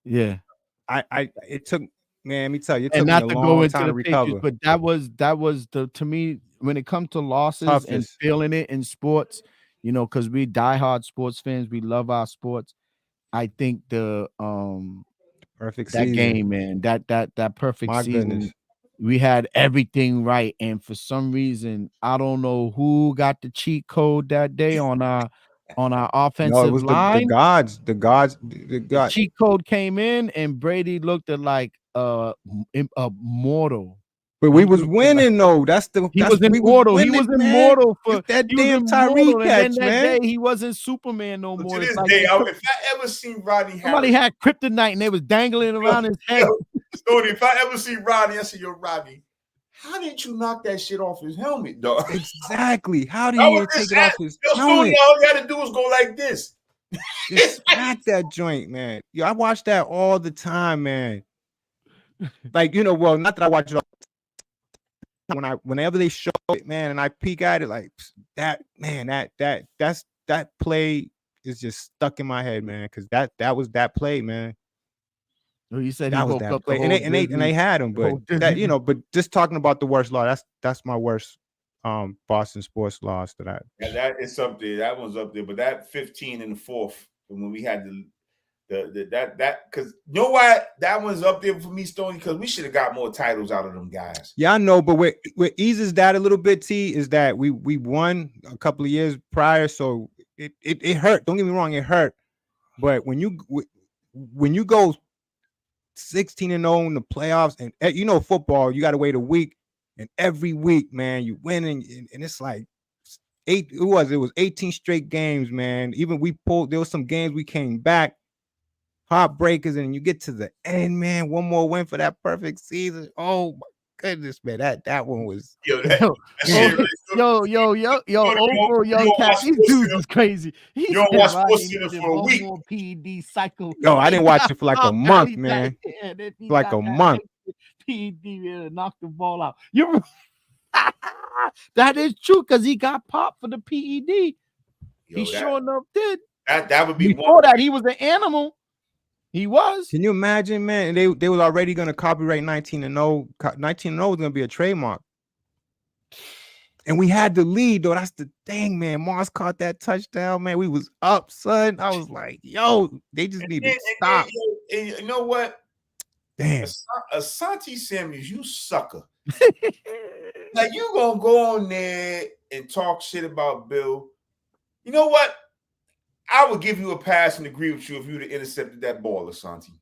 Yeah, it took, man. Let me tell you, it and took not me a to long go into time the to recover. But that was to me when it comes to losses and feeling it in sports, because we diehard sports fans, we love our sports. I think the perfect that season. game, man, that perfect My season. goodness. We had everything right, and for some reason, I don't know who got the cheat code that day on our offensive no, it was line. The gods. The cheat code came in, and Brady looked at like a mortal. But we was winning though. He was immortal. He was immortal for that damn Tyree catch, and then man. That day he wasn't Superman no more. To this like day, if I ever seen Rodney, somebody had kryptonite and they was dangling around his head. Stoney, if I ever see Rodney, I say, "Yo, Rodney, how did you knock that shit off his helmet, dog?" Exactly. How did he take it off his helmet? Stoney, all you got to do is go like this. Just smack that joint, man. Yo, I watch that all the time, man. Like, well, not that I watch it all. Whenever they show it, man, and I peek at it, like that, man, that play is just stuck in my head, man, because that was that play, man. Well, you said that he was woke that up play, and they had him, but but just talking about the worst loss, that's my worst Boston sports loss that I. Yeah, that is up there. That one's up there, but that 15 in the fourth when we had that because you know why that one's up there for me, Stoney, because we should have got more titles out of them guys. Yeah, I know, but what eases that a little bit, T, is that we won a couple of years prior, so it hurt. Don't get me wrong, it hurt. But when you go 16-0 in the playoffs, and football, you got to wait a week, and every week, man, you win, and it's like it was 18 straight games, man. Even there was some games we came back. Heartbreakers, and you get to the end, man. One more win for that perfect season. Oh my goodness, man, that one was yo, Cap. These dudes is crazy. You don't watch Sports Center for a week. PED cycle. Yo, I didn't watch it for like a month, man. Like a month. PED knocked the ball out. That is true because he got popped for the PED. He sure enough did. That would be before that. He was an animal. He was. Can you imagine, man? And they was already going to copyright 19-0. 19-0 was going to be a trademark. And we had the lead, though. That's the thing, man. Mars caught that touchdown, man. We was up, son. I was like, yo, they just need to stop. And you know what? Damn. Asante Samuels, you sucker. Like, you going to go on there and talk shit about Bill. You know what? I would give you a pass and agree with you if you would have intercepted that ball, Asante.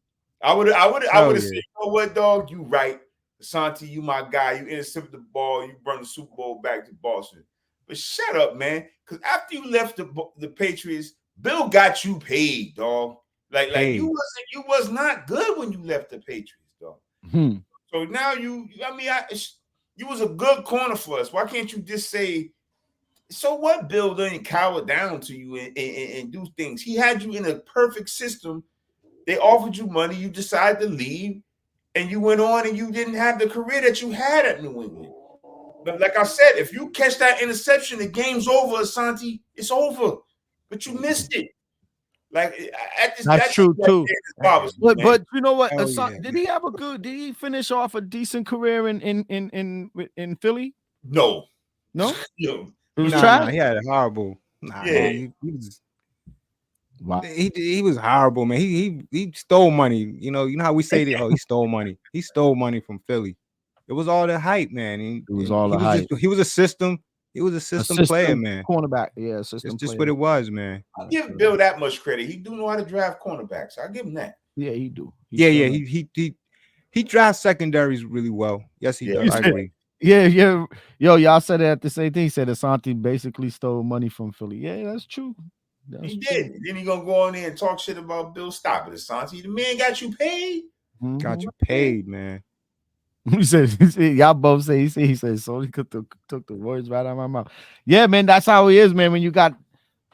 I would have said, you know what, dog? You right. Asante, you my guy. You intercepted the ball. You brought the Super Bowl back to Boston. But shut up, man. Because after you left the Patriots, Bill got you paid, dog. Like you was not good when you left the Patriots, dog. So now you was a good corner for us. Why can't you just say, so what? Bill didn't cower down to you and do things. He had you in a perfect system. They offered you money. You decided to leave, and you went on, and you didn't have the career that you had at New England. But like I said, if you catch that interception, the game's over, Asante. It's over. But you missed it. Like that's true too. But you know what? Did he finish off a decent career in Philly? No. It was trash. He had a horrible. He was Wow. He was horrible, man. He stole money. You know how we say that. Oh, he stole money. He stole money from Philly. It was all the hype, man. It was all the hype. He was a system. He was a system player, man. Cornerback, yeah, system. It's just what it was, man. I'll give Bill that much credit. He do know how to draft cornerbacks. I'll give him that. Yeah, he do. He drafts secondaries really well. Yes, he does. I agree. Yeah. Yo, y'all said that the same thing. He said Asante basically stole money from Philly. Yeah, that's true. He did. Then he gonna go on there and talk shit about Bill. Stop it, Asante. The man got you paid. Got you paid, man. He said, y'all both say he said, so he took the words right out of my mouth. Yeah, man, that's how he is, man. When you got,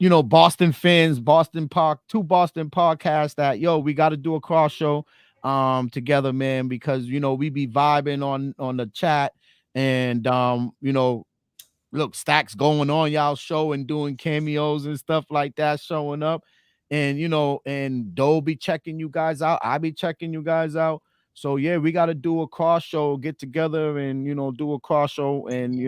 Boston fans, two Boston podcasts that, we got to do a cross show together, man, because we be vibing on the chat and look, Stacks going on y'all show and doing cameos and stuff like that, showing up. And and Doe be checking you guys out. I be checking you guys out. So yeah, we got to do a cross show, get together and do a cross show and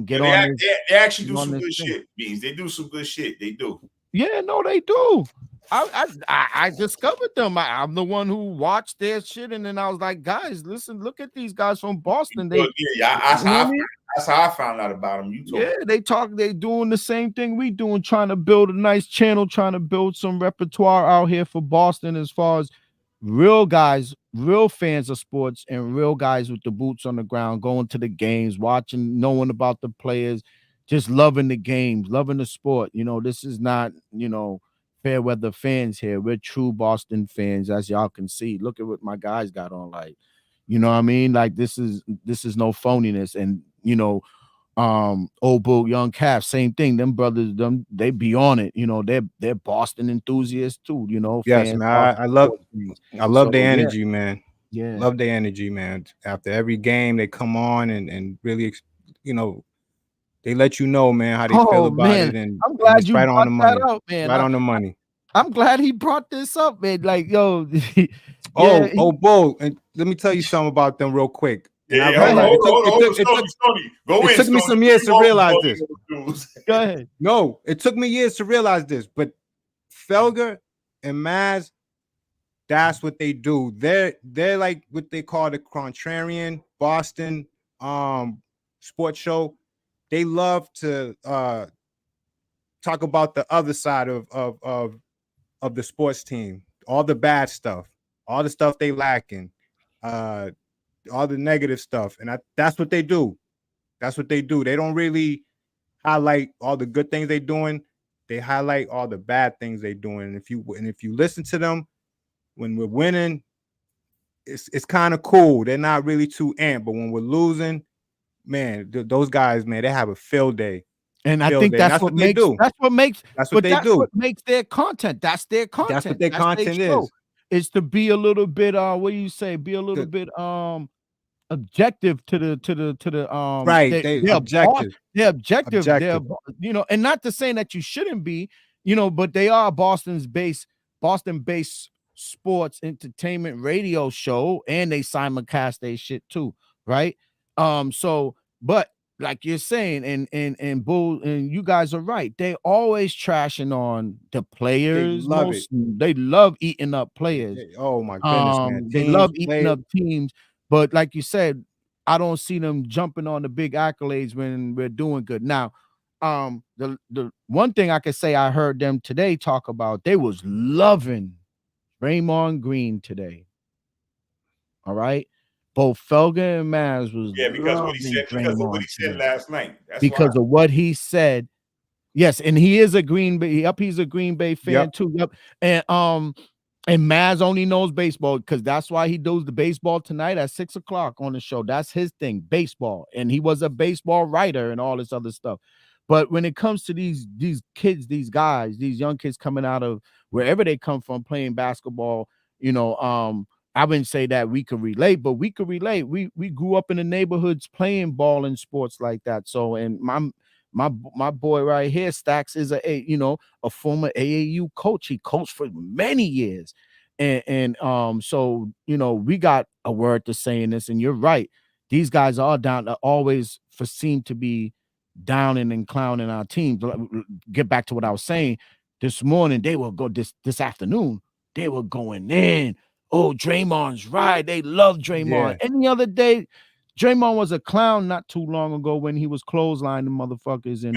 get on. They actually do some good shit. Beans. They do some good shit. They do. Yeah, no, they do. I discovered them. I'm the one who watched their shit, and then I was like, guys, listen, look at these guys from Boston. That's how I found out about them. They doing the same thing we doing, trying to build a nice channel, trying to build some repertoire out here for Boston as far as real guys, real fans of sports, and real guys with the boots on the ground, going to the games, watching, knowing about the players, just loving the games, loving the sport. This is not, fair weather fans here. We're true Boston fans, as y'all can see. Look at what my guys got on, like, what I mean? Like, this is no phoniness. And Old Bull, Young Calf, same thing. Them brothers, they be on it. They're Boston enthusiasts too. Yes, fans, man. I love their energy, man. Yeah, love their energy, man. After every game, they come on and really, they let you know, man, how they feel about it. And I'm glad you right brought on the money. that up, man. Right on the money. I'm glad he brought this up, man. Like, yo. Bull, and let me tell you something about them real quick. It took me some years to realize this. Go ahead. No, it took me years to realize this, but Felger and Maz, that's what they do. They're like what they call the contrarian Boston sports show. They love to talk about the other side of the sports team, all the bad stuff, all the stuff they lacking, all the negative stuff, and that's what they do. That's what they do. They don't really highlight all the good things they're doing. They highlight all the bad things they're doing. And if you listen to them when we're winning, it's kind of cool. They're not really too amped, but when we're losing, man, those guys, man, they have a field day. And I think that's what they do. That's what makes their content. That's their content. That's what their content is. Is to be a little bit what do you say? Be a little bit objective to the right. They're objective. They're objective. They're, and not to say that you shouldn't be, but they are Boston-based sports entertainment radio show, and they simulcast their shit too, right? So, but like you're saying, and Bull, and you guys are right. They always trashing on the players. They love eating up players. Oh my goodness, man. They love eating up teams. But like you said, I don't see them jumping on the big accolades when we're doing good. Now, the one thing I could say I heard them today talk about, they was loving Draymond Green today. All right. Both Felger and Maz was because of what he said last night. That's of what he said. Yes, and he is a Green Bay. He's a Green Bay fan too. Yep. And Maz only knows baseball because that's why he does the baseball tonight at 6:00 on the show. That's his thing, baseball. And he was a baseball writer and all this other stuff. But when it comes to these kids, these guys, these young kids coming out of wherever they come from playing basketball, I wouldn't say that we could relate, but we could relate. We grew up in the neighborhoods playing ball and sports like that. So, and my boy right here, Stacks, is a former AAU coach. He coached for many years, and so we got a word to say in this. And you're right; these guys are down. Always seem to be downing and clowning our team. Get back to what I was saying. this morning, they will go this afternoon, they were going in. Oh, Draymond's right. They love Draymond. Yeah. Any other day, Draymond was a clown not too long ago when he was clotheslining motherfuckers and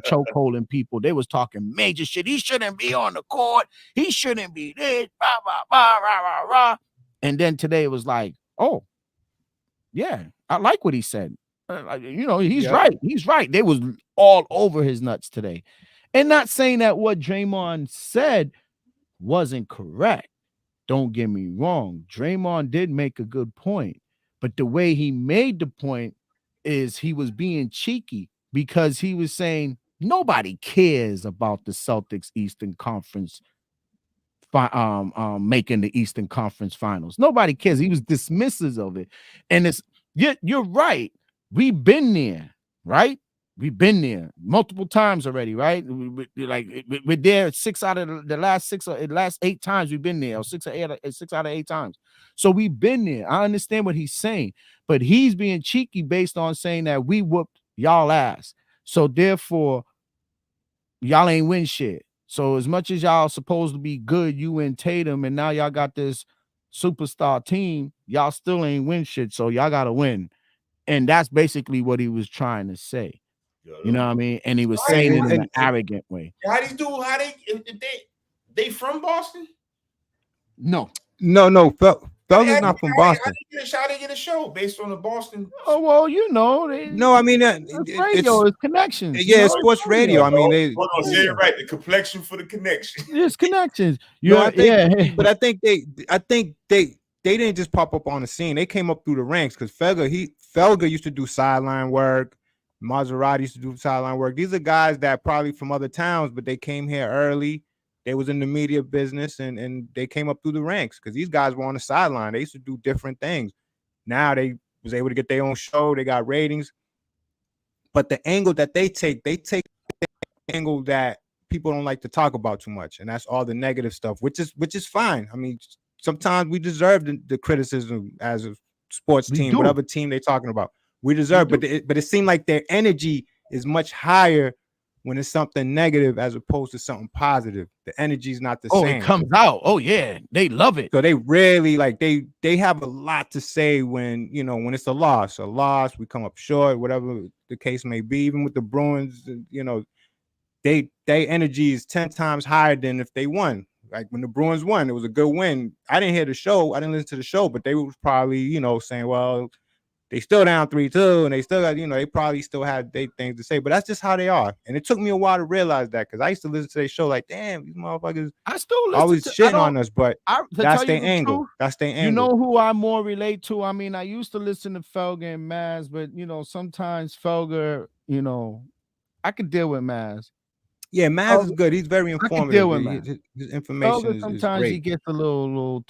chokeholding people. They was talking major shit. He shouldn't be on the court. He shouldn't be this. Rah, rah, rah, rah, rah, rah. And then today it was like, oh, yeah, I like what he said. He's right. He's right. They was all over his nuts today. And not saying that what Draymond said wasn't correct. Don't get me wrong. Draymond did make a good point. But the way he made the point is he was being cheeky because he was saying nobody cares about the Celtics Eastern Conference making the Eastern Conference Finals. Nobody cares. He was dismissive of it. And you're right. We've been there, right? We've been there multiple times already, right? We're there 6 out of the last 8 times we've been there, or 6 out of 8 times. So we've been there. I understand what he's saying, but he's being cheeky based on saying that we whooped y'all ass. So therefore, y'all ain't win shit. So as much as y'all supposed to be good, you and Tatum, and now y'all got this superstar team, y'all still ain't win shit. So y'all gotta win. And that's basically what he was trying to say. You know what I mean? And he was saying it in an arrogant way. How they from Boston? No. Felga's not from Boston. How they get a show based on the Boston? Oh well, I mean it's connections. Yeah, it's sports radio. I mean, you're right. The complexion for the connection. It's connections. But I think they didn't just pop up on the scene. They came up through the ranks because Felga used to do sideline work. Maserati used to do sideline work. These are guys that probably from other towns, but they came here early. They was in the media business and they came up through the ranks because these guys were on the sideline. They used to do different things. Now they was able to get their own show. They got ratings. But the angle that they take the angle that people don't like to talk about too much. And that's all the negative stuff, which is fine. I mean, sometimes we deserve the criticism as a sports team, whatever team they're talking about. We deserve, but it seemed like their energy is much higher when it's something negative as opposed to something positive. The energy is not the same. Oh, it comes out. Oh yeah, they love it. So they really they have a lot to say when it's a loss. We come up short, whatever the case may be. Even with the Bruins, their energy is 10 times higher than if they won. Like when the Bruins won, it was a good win. I didn't hear the show. I didn't listen to the show, but they was probably saying, well, they still down 3-2, and they still got, they probably still had their things to say, but that's just how they are. And it took me a while to realize that because I used to listen to their show like, damn, these motherfuckers always shitting on us, but that's their angle. That's their angle. You know who I more relate to? I mean, I used to listen to Felga and Maz, but sometimes Felga, I could deal with Maz. Yeah, Maz is good. He's very informative. His information sometimes is great. He gets a little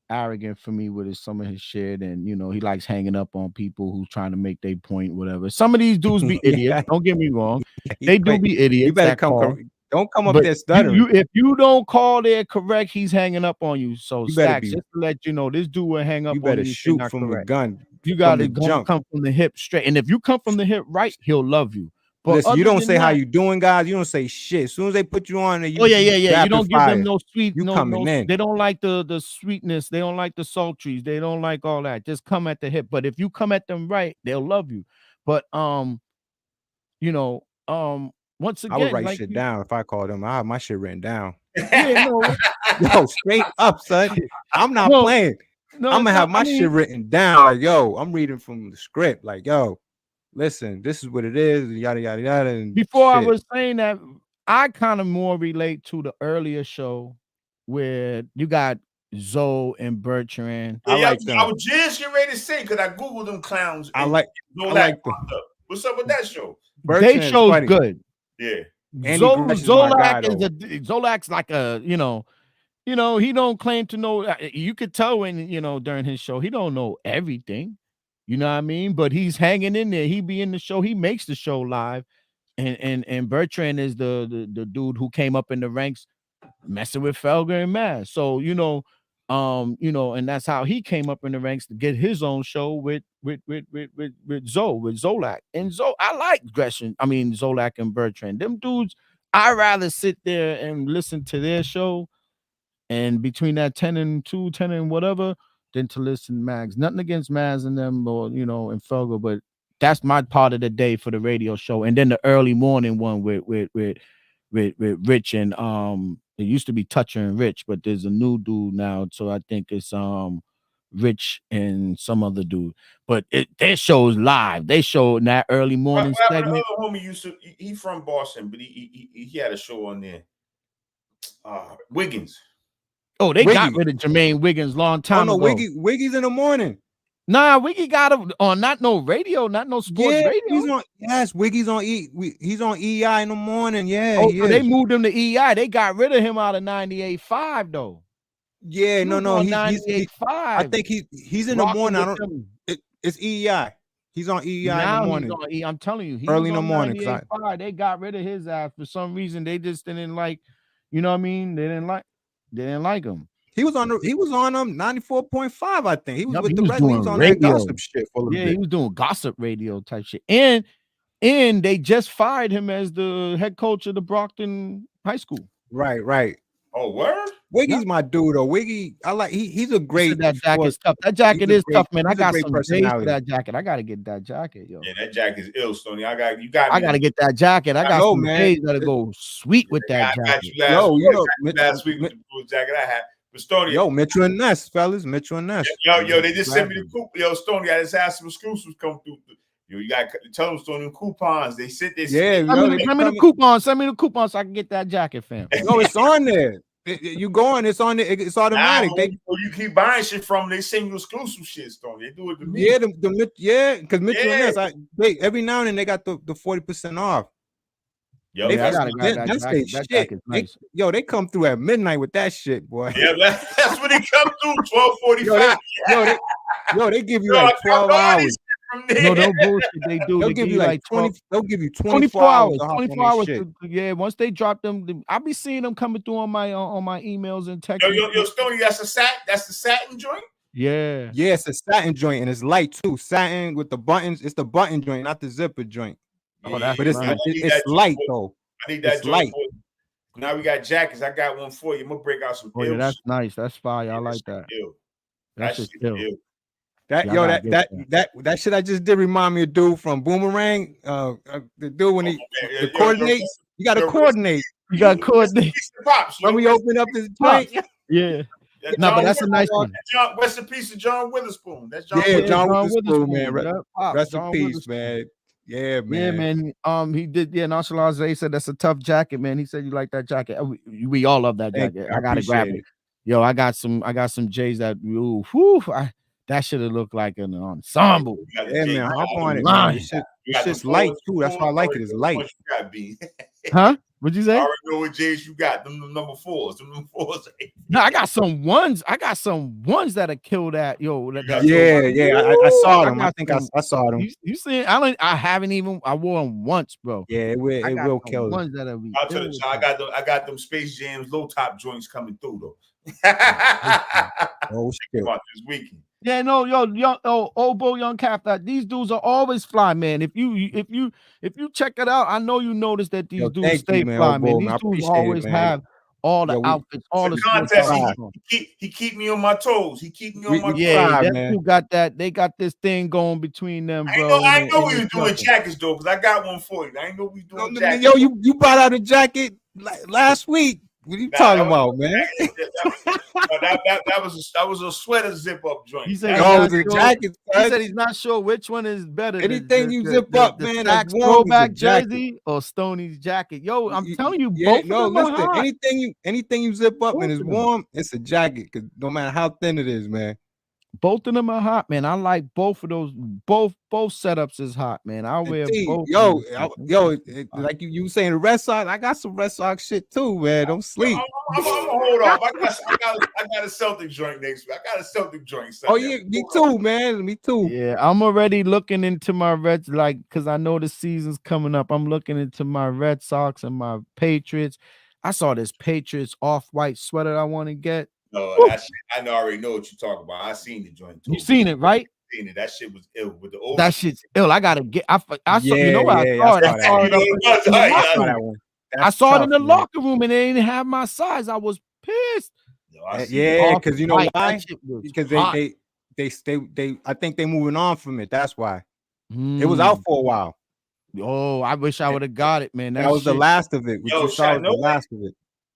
arrogant for me with some of his shit, and he likes hanging up on people who's trying to make their point, whatever. Some of these dudes be idiots. Don't get me wrong; they do be idiots. You better don't come up there stuttering. If you don't call there correct, he's hanging up on you. So Stacks, just to let you know, this dude will hang up on you. You better shoot from the gun. You got to come from the hip straight, and if you come from the hip right, he'll love you. But listen, you don't say how you doing, guys. You don't say shit. As soon as they put you on, you You don't give them no sweet. You coming in. They don't like the sweetness. They don't like the sultries. They don't like all that. Just come at the hip. But if you come at them right, they'll love you. But once again, I would write shit down if I called them. I have my shit written down. Yeah, yo, straight up, son. I'm not playing. I'm gonna have my shit written down. Like, yo, I'm reading from the script. Like, yo. Listen, this is what it is, yada yada yada. And before shit. I was saying that I kind of more relate to the earlier show where you got Zoe and Bertrand. I was just getting ready to say because I googled them clowns. I like them. What's up with that show? They show's good. Yeah. Zolak's like a he don't claim to know. You could tell when during his show he don't know everything. You know what I mean? But he's hanging in there. He be in the show. He makes the show live. And Bertrand is the dude who came up in the ranks messing with Felga and Maz. So, and that's how he came up in the ranks to get his own show with Zolak. And I like Zolak and Bertrand. Them dudes, I'd rather sit there and listen to their show, and between that 10 and 2, 10 and whatever, than to listen to Mags. Nothing against Mags and them, or and Felger, but that's my part of the day for the radio show. And then the early morning one with Rich and it used to be Toucher and Rich, but there's a new dude now, so I think it's Rich and some other dude. But their show's live. They show in that early morning segment. The other homie he from Boston, but he had a show on there. Wiggins. Oh, they got rid of Jermaine Wiggins long time ago. Wiggy's in the morning. Nah, Wiggy got him on not no radio, not no sports radio. He's on, Wiggy's on he's on EI in the morning. Yeah. Oh, so they moved him to EI. They got rid of him out of 98.5 though. Yeah, no, he's 98.5. I think he's in the morning. It's EI. He's on EI now in the morning. I'm telling you, early in the morning. They got rid of his ass for some reason. They just didn't like, you know what I mean? They didn't like him. He was on 94.5, I think. He was with the rest. He was on radio. That gossip shit for a bit. Bit. He was doing gossip radio type shit. And they just fired him as the head coach of the Brockton High School. Right. Oh, word? Wiggy's my dude, though. Wiggy, I like he's a great. That jacket's tough. That jacket is tough, man. I got some days for that jacket. I gotta get that jacket, yo. Yeah, that jacket is ill, Stoney. I gotta get that jacket. I got some days that'll go sweet with that jacket. Last week with the blue jacket I had. But Stoney, Mitchell and Ness, fellas. Mitchell and Ness. Yo, they just sent me the coupon. Yo, Stoney, I just had some exclusives come through. Yo, you got to tell them Stoney coupons. They sent this. Yeah, send me the coupon. Send me the coupon so I can get that jacket, fam. No, it's on there. You go on, it's on there. It's automatic. You keep buying shit from them, they send you exclusive shit, Stoney. They do it to me. Yeah, because Mitchell and Ness, every now and then they got the 40% off. Yo, that jacket nice. They come through at midnight with that shit, boy. Yeah, that's when they come through, 12:45. They give you like 12 hours. No bullshit. They do. They'll give you like 20. They'll give you 24 hours. 24 hours. Yeah, once they drop them, I'll be seeing them coming through on my emails and text. Yo, Stoney, that's the satin joint. Yeah, it's a satin joint and it's light too. Satin with the buttons. It's the button joint, not the zipper joint. Oh, that's but it's light though. I need that joint. Now we got jackets. I got one for you. I'm gonna break out some. Yeah, that's nice. That's fire. I like that. That's just ill. That shit I just did remind me of dude from Boomerang. The dude when he coordinates, you gotta coordinate. You gotta coordinate. When we open up his joint, yeah. No, but that's a nice one. Rest in peace to John Witherspoon. That's John Witherspoon, man. Rest in peace, man. Yeah, man. He did. Yeah, Nonchalant said that's a tough jacket, man. He said you like that jacket. We all love that jacket. I gotta grab it. Yo, I got some J's that that should have looked like an ensemble. Yeah, man. Hop on it. Man. It's just light too. That's why I like it. It's light. Huh? What'd you say? I already know what J's you got. Them number fours. No, I got some ones. That'll kill that. Yo, I saw them. I think I saw them. You see? I wore them once, bro. Yeah, it will kill them. I got them Space Jams low top joints coming through though. Oh shit! This weekend. Yeah, no, old bull, young calf. That these dudes are always fly, man. If you check it out, I know you noticed that these dudes stay fly, man. These dudes always have all the outfits, all the contest. He keep me on my toes. He keep me on my toes. Yeah, that dude got that. They got this thing going between them, bro. I know we were doing jackets though, because I got one for you. I know we doing jackets. Yo, you brought out a jacket last week. What are you talking about, man? That was a sweater zip up joint. He said, jacket. He said he's not sure which one is better. Anything you zip up, man. That's throwback jersey or Stoney's jacket. Yo, I'm telling you, both of them are hot. Anything you zip up and it's warm, it's a jacket. Because no matter how thin it is, man. Both of them are hot, man. I like both of those. Both setups is hot, man. I wear both. Like you saying the Red Sox. I got some Red Sox shit too, man. Don't sleep. I'm gonna hold off. I got a Celtic joint next week. I got a Celtic joint. Oh yeah, me too, man. Me too. Yeah, I'm already looking into my Reds, because I know the season's coming up. I'm looking into my Red Sox and my Patriots. I saw this Patriots off-white sweater I want to get. No, I already know what you're talking about. I seen the joint too. You seen it, right? Seen it. That shit was ill with the old. That shit's ill. I gotta get. I saw. You know what I saw it. I saw it. I saw it in the man. locker room and they didn't have my size. I was pissed. Yo, I see Yeah, because you know White, why? that shit was Because hot. they I think they moving on from it. That's why. It was Mm. out for a while. Oh, I wish I would have got it, man. That was the shit. last of it. What Yo, you saw Shaq, was the last of it.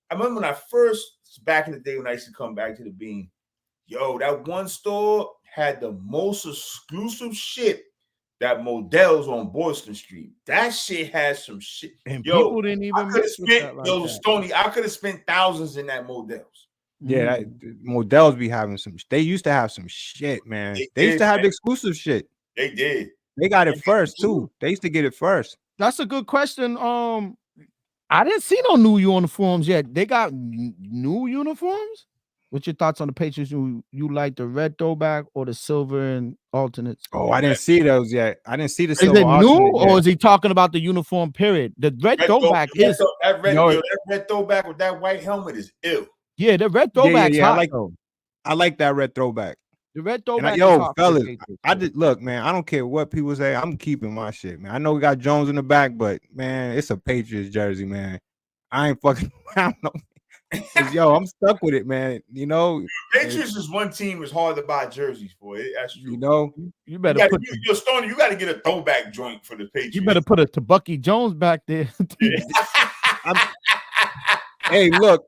I remember when I first, back in the day when I used to come back to the Bean, yo, that one store had the most exclusive shit. That Models on Boylston Street. That shit has some shit. And yo, people didn't even I could have mess with spent, that like yo, that. Stoney, I could have spent thousands in that Models. Yeah, Models be having some. They used to have some shit, man. They used to have the exclusive shit. They did. They got it first too. They used to get it first. That's a good question. I didn't see no new uniforms yet. They got new uniforms. What's your thoughts on the Patriots? You like the red throwback or the silver and alternates? Oh, I didn't see those yet. I didn't see the Is silver it new alternate or yet. is he talking about the uniform period? The red throwback is that red throwback with that white helmet is ill. Yeah, the red throwback's hot. I like that red throwback. The red throwback. Yo, fellas, I just look, man. I don't care what people say. I'm keeping my shit, man. I know we got Jones in the back, but man, it's a Patriots jersey, man. I ain't fucking around. Yo, I'm stuck with it, man. You know, Patriots is one team is hard to buy jerseys for. That's true. You know, you better put Stoney. You got to get a throwback joint for the Patriots. You better put a Bucky Jones back there. Hey, look.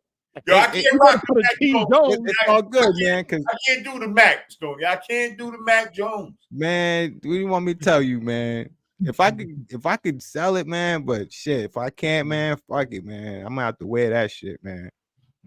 Yo, I can't rock the Mac Jones. It's all good, man. Because I can't do the Mac, Stoney. I can't do the Mac Jones. Man, what do you want me to tell you, man? If I could sell it, man, but shit, if I can't, man, fuck it, man. I'm gonna have to wear that shit, man.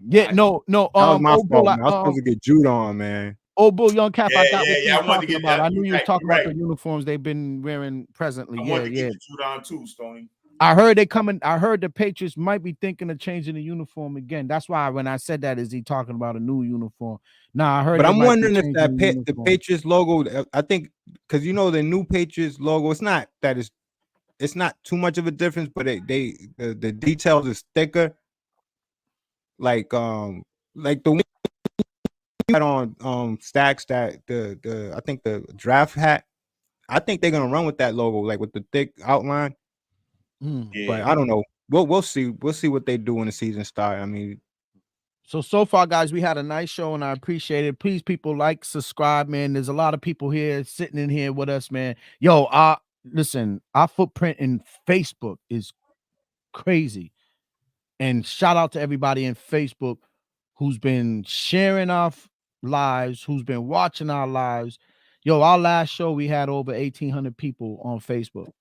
Yeah, no. That was my fault, man. I was supposed to get Jude on, man. Oh, Bull, Young Cap, I got what you I were talking about. I knew you were talking about the uniforms they've been wearing presently. I wanted to get Jude on too, Stoney. I heard they coming. I heard the Patriots might be thinking of changing the uniform again. That's why when I said that, is he talking about a new uniform? Nah, I heard. But I'm wondering if the Patriots logo. I think because you know the new Patriots logo. It's not that it's not too much of a difference, but the details is thicker. Like the one had on Stacks that the I think the draft hat. I think they're gonna run with that logo, like with the thick outline. But I don't know. We'll see. We'll see what they do when the season starts. I mean, so far, guys, we had a nice show and I appreciate it. Please, people, like, subscribe, man. There's a lot of people here sitting in here with us, man. Yo, listen, our footprint in Facebook is crazy. And shout out to everybody in Facebook who's been sharing our lives, who's been watching our lives. Yo, our last show, we had over 1,800 people on Facebook.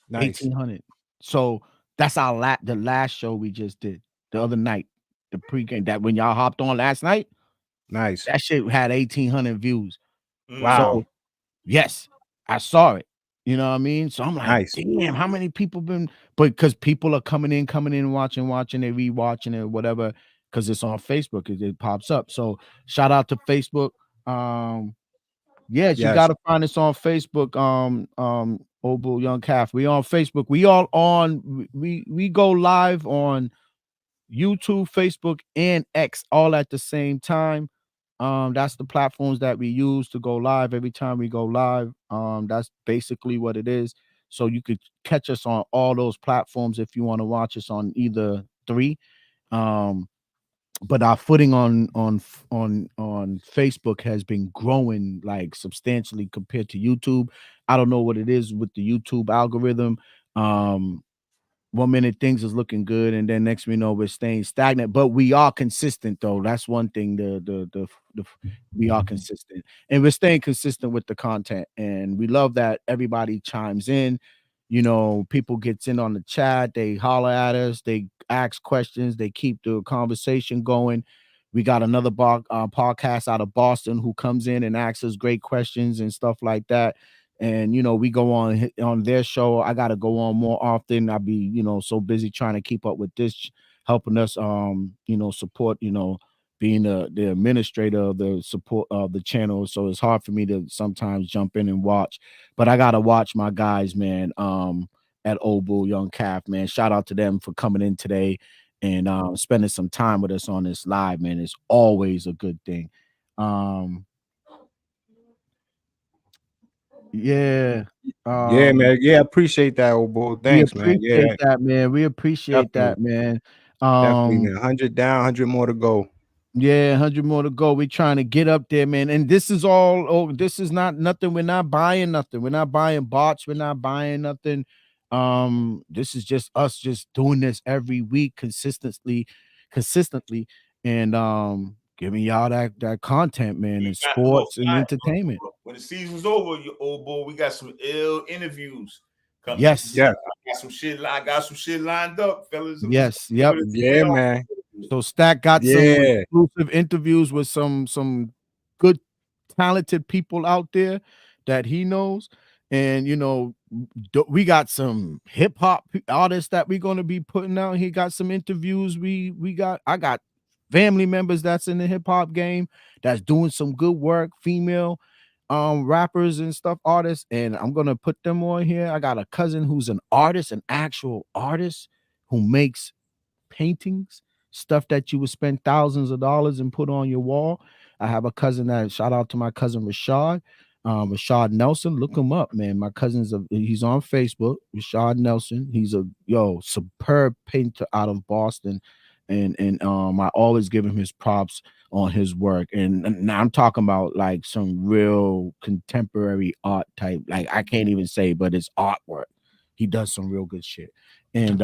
Nice. 1,800. So that's the last show we just did the other night, the pregame. That when y'all hopped on last night, nice. That shit had 1,800 views. Wow. So, yes, I saw it. You know what I mean? So I'm like, nice. Damn, how many people been? But because people are coming in, watching, they rewatching it, whatever. Because it's on Facebook, it pops up. So shout out to Facebook. Yes, you gotta find us on Facebook. Obo Young Calf. We on Facebook. We all on. We go live on YouTube, Facebook, and X all at the same time. That's the platforms that we use to go live every time we go live. That's basically what it is. So you could catch us on all those platforms if you want to watch us on either three. But our footing on Facebook has been growing like substantially compared to YouTube. I don't know what it is with the YouTube algorithm. 1 minute things is looking good, and then next we know we're staying stagnant. But we are consistent, though. That's one thing. We are consistent, and we're staying consistent with the content. And we love that everybody chimes in. You know, people gets in on the chat. They holler at us. They ask questions. They keep the conversation going. We got another podcast out of Boston who comes in and asks us great questions and stuff like that. And, you know, we go on their show. I got to go on more often. I'll be, you know, so busy trying to keep up with this, helping us, you know, support, you know, being the administrator of the support of the channel. So it's hard for me to sometimes jump in and watch, but I got to watch my guys, man, at Old Bull Young Calf, man. Shout out to them for coming in today and spending some time with us on this live, man. It's always a good thing. Yeah. Yeah, man. Yeah, appreciate that, old boy. Thanks, man. We Yeah, appreciate that, man. We appreciate definitely, that, man. definitely, man. 100 down, 100 more to go. Yeah, 100 more to go. We're trying to get up there, man. And this is all, oh, this is not nothing. We're not buying nothing. We're not buying bots. We're not buying nothing. This is just us just doing this every week consistently, and giving y'all that content, man, and sports and entertainment. When the season's over, you old boy, we got some ill interviews coming. Yes. Yeah. I got some shit lined up, fellas. Yes. Yep. Yeah, man. So Stack got some Yeah. exclusive interviews with some good, talented people out there that he knows. And you know, we got some hip hop artists that we're gonna be putting out. He got some interviews. I got family members that's in the hip hop game that's doing some good work, female rappers and stuff, artists, and I'm gonna put them on here. I got a cousin who's an artist, an actual artist who makes paintings, stuff that you would spend thousands of dollars and put on your wall. I have a cousin that, shout out to my cousin Rashad Nelson. Look him up, man. My cousin's he's on Facebook. Rashad Nelson. He's a superb painter out of Boston, and I always give him his props on his work. And now I'm talking about like some real contemporary art type. Like I can't even say, but it's artwork. He does some real good shit. And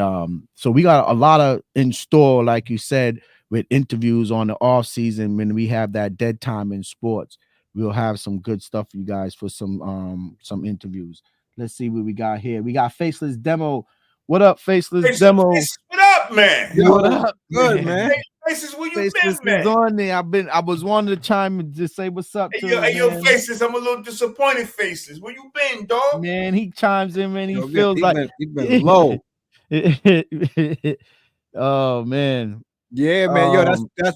so we got a lot of in store, like you said, with interviews on the off season. When we have that dead time in sports, we'll have some good stuff for you guys for some interviews. Let's see what we got here. We got Faceless Demo. What up, Faceless Demo? What up, man? Yo, what up? Good, man. Faces, where you Faceless been, man? on there. I was wanting to chime and just say what's up to him, yo, Faces, I'm a little disappointed, Faces. Where you been, dog? man. He chimes in, man. He Yo, feels he like been low. Oh man. Yeah, man. Yo,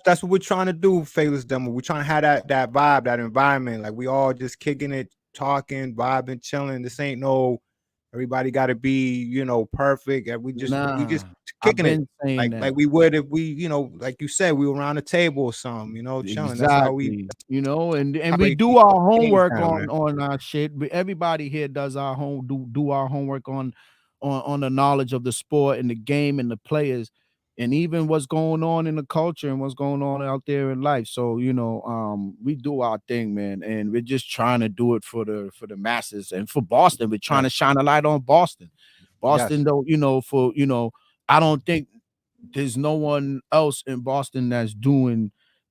that's what we're trying to do, Faceless Demo. We're trying to have that vibe, that environment. Like we all just kicking it, talking, vibing, chilling. This ain't no everybody got to be, you know, perfect. And we just kicking it like we would if we, you know, like you said, we were around the table or something, you know, chilling. Exactly. That's how we, you know, and we do our homework on our shit. Everybody here does our do our homework on the knowledge of the sport and the game and the players, and even what's going on in the culture and what's going on out there in life. So, you know, we do our thing, man, and we're just trying to do it for the masses. And for Boston, we're trying to shine a light on Boston. Though, you know, I don't think there's no one else in Boston that's doing,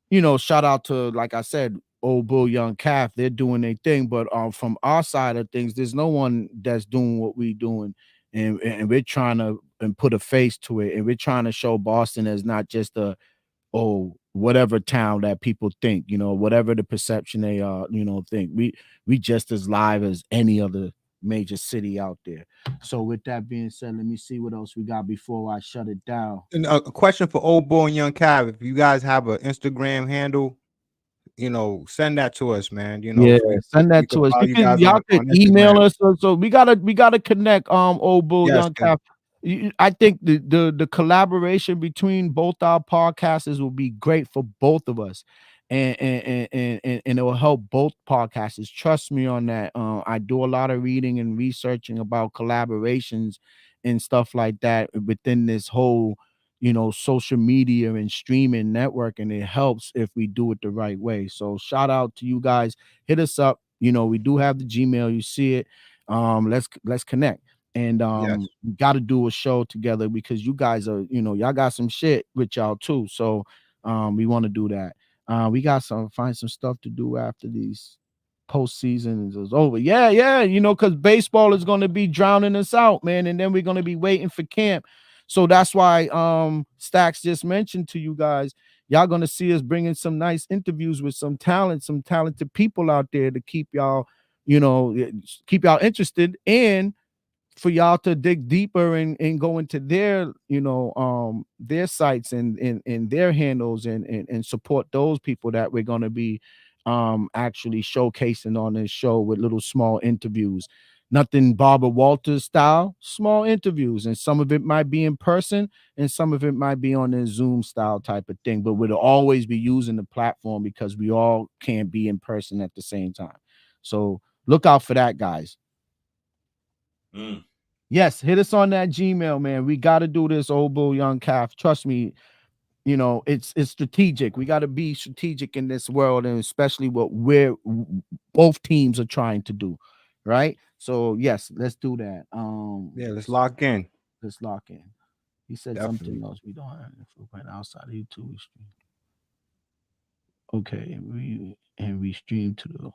you know, shout out to, like I said, Old Bull, Young Calf, they're doing their thing. But from our side of things, there's no one that's doing what we're doing. And we're trying to put a face to it, and we're trying to show Boston as not just whatever town that people think, you know, whatever the perception they you know, think. We just as live as any other major city out there. So with that being said, let me see what else we got before I shut it down. And a question for Old Boy and Young Cav. If you guys have an Instagram handle, you know, send that to us, man. You know, send that to us. Y'all can email us. So we gotta connect. Old Bull, Young Calf. I think the collaboration between both our podcasters will be great for both of us, and it will help both podcasters. Trust me on that. I do a lot of reading and researching about collaborations and stuff like that within this whole, you know, social media and streaming network, and it helps if we do it the right way. So shout out to you guys. Hit us up. You know, we do have the Gmail. You see it. Let's connect. And we got to do a show together because you guys are, you know, y'all got some shit with y'all too. So we want to do that. We got find some stuff to do after these postseason is over. Yeah, you know, because baseball is going to be drowning us out, man, and then we're going to be waiting for camp. So that's why Stacks just mentioned to you guys, y'all gonna see us bringing some nice interviews with some talented people out there to keep y'all, you know, keep y'all interested, and for y'all to dig deeper and go into their, you know, their sites and their handles and support those people that we're gonna be actually showcasing on this show with little small interviews. Nothing Barbara Walters style, small interviews, and some of it might be in person and some of it might be on a Zoom style type of thing, but we'll always be using the platform because we all can't be in person at the same time. So look out for that, guys. Yes, hit us on that Gmail, man. We got to do this, old bull, young calf. Trust me, you know, it's strategic. We got to be strategic in this world, and especially what both teams are trying to do, right? So yes, let's do that. Yeah, let's lock in. Let's lock in. He said Definitely. something else. We don't have if we went outside of YouTube. We stream. Okay, we stream to the.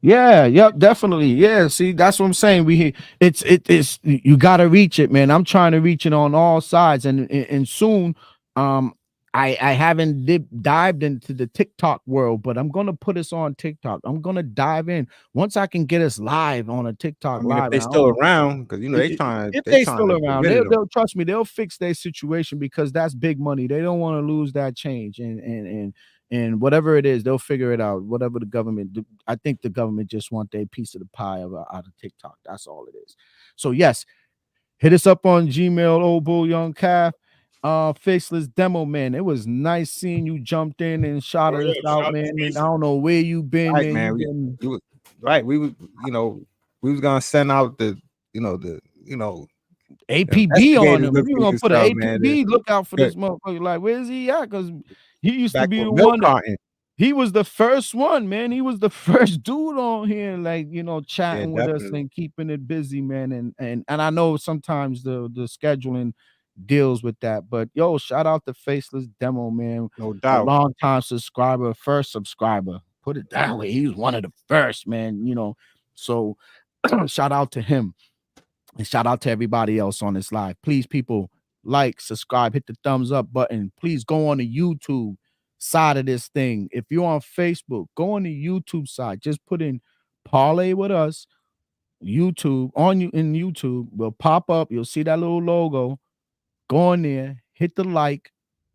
Yeah, yep, definitely. Yeah, see, that's what I'm saying. It's you gotta reach it, man. I'm trying to reach it on all sides, and soon, I haven't dived into the TikTok world, but I'm gonna put us on TikTok. I'm gonna dive in once I can get us live on a TikTok I mean, live. if they still around, because you know they trying. If they still to around, get rid of them. they'll trust me. They'll fix their situation because that's big money. They don't want to lose that change, and whatever it is, they'll figure it out. Whatever the government, I think the government just want their piece of the pie out of TikTok. That's all it is. So yes, hit us up on Gmail, old bull, young calf. Faceless demo, man. It was nice seeing you jumped in and shot us out, man. And I don't know where you been, Right, man. Right, we was, you know, we was gonna send out the APB on him. We were gonna put an man, APB. Look out for this motherfucker. Like, where's he at? Because he used to be the milk one. carton. He was the first one, man. He was the first dude on here, like, you know, chatting with us and keeping it busy, man. And I know sometimes the scheduling deals with that, but yo, shout out to Faceless Demo, man. No doubt. A long time subscriber, first subscriber. Put it that way. He was one of the first, man. You know, so shout out to him. And shout out to everybody else on this live. Please, people, like, subscribe, hit the thumbs up button. Please go on the YouTube side of this thing. If you're on Facebook, go on the YouTube side. Just put in Parlay with Us, YouTube, in YouTube. Will pop up. You'll see that little logo. Go on there, hit the like,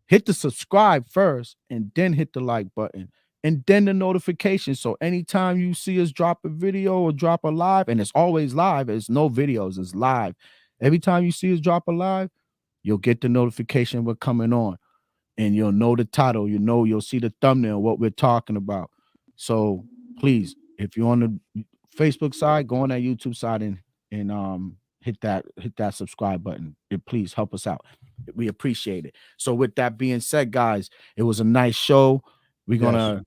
hit the subscribe first, and then hit the like button. And then the notification. So anytime you see us drop a video or drop a live, and it's always live, it's no videos, it's live. Every time you see us drop a live, you'll get the notification we're coming on. And you'll know the title, you'll see the thumbnail, what we're talking about. So please, if you're on the Facebook side, go on that YouTube side and hit that subscribe button. Please help us out. We appreciate it. So with that being said, guys, it was a nice show. We're gonna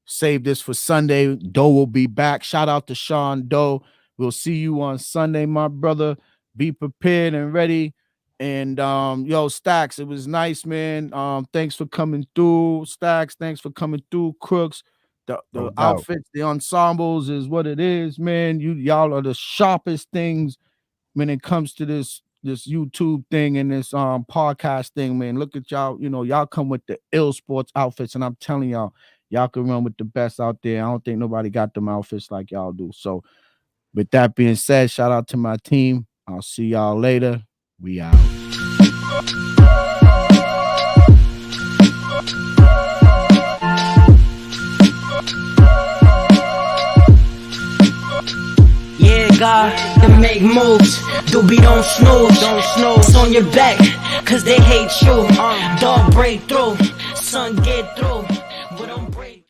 save this for Sunday. Doe will be back. Shout out to Sean Doe. We'll see you on Sunday, my brother. Be prepared and ready. And yo, Stacks, it was nice, man. Thanks for coming through. Stacks, thanks for coming through. Crooks, the outfits, the ensembles is what it is, man. Y'all are the sharpest things when it comes to this YouTube thing and this podcast thing, man. Look at y'all, y'all come with the ill sports outfits, and I'm telling y'all can run with the best out there. I don't think nobody got them outfits like y'all do. So with that being said, shout out to my team. I'll see y'all later. We out. Yeah, God, to make moves. Doobie don't snooze on your back, cause they hate you. Dog break through, son get through, but don't break.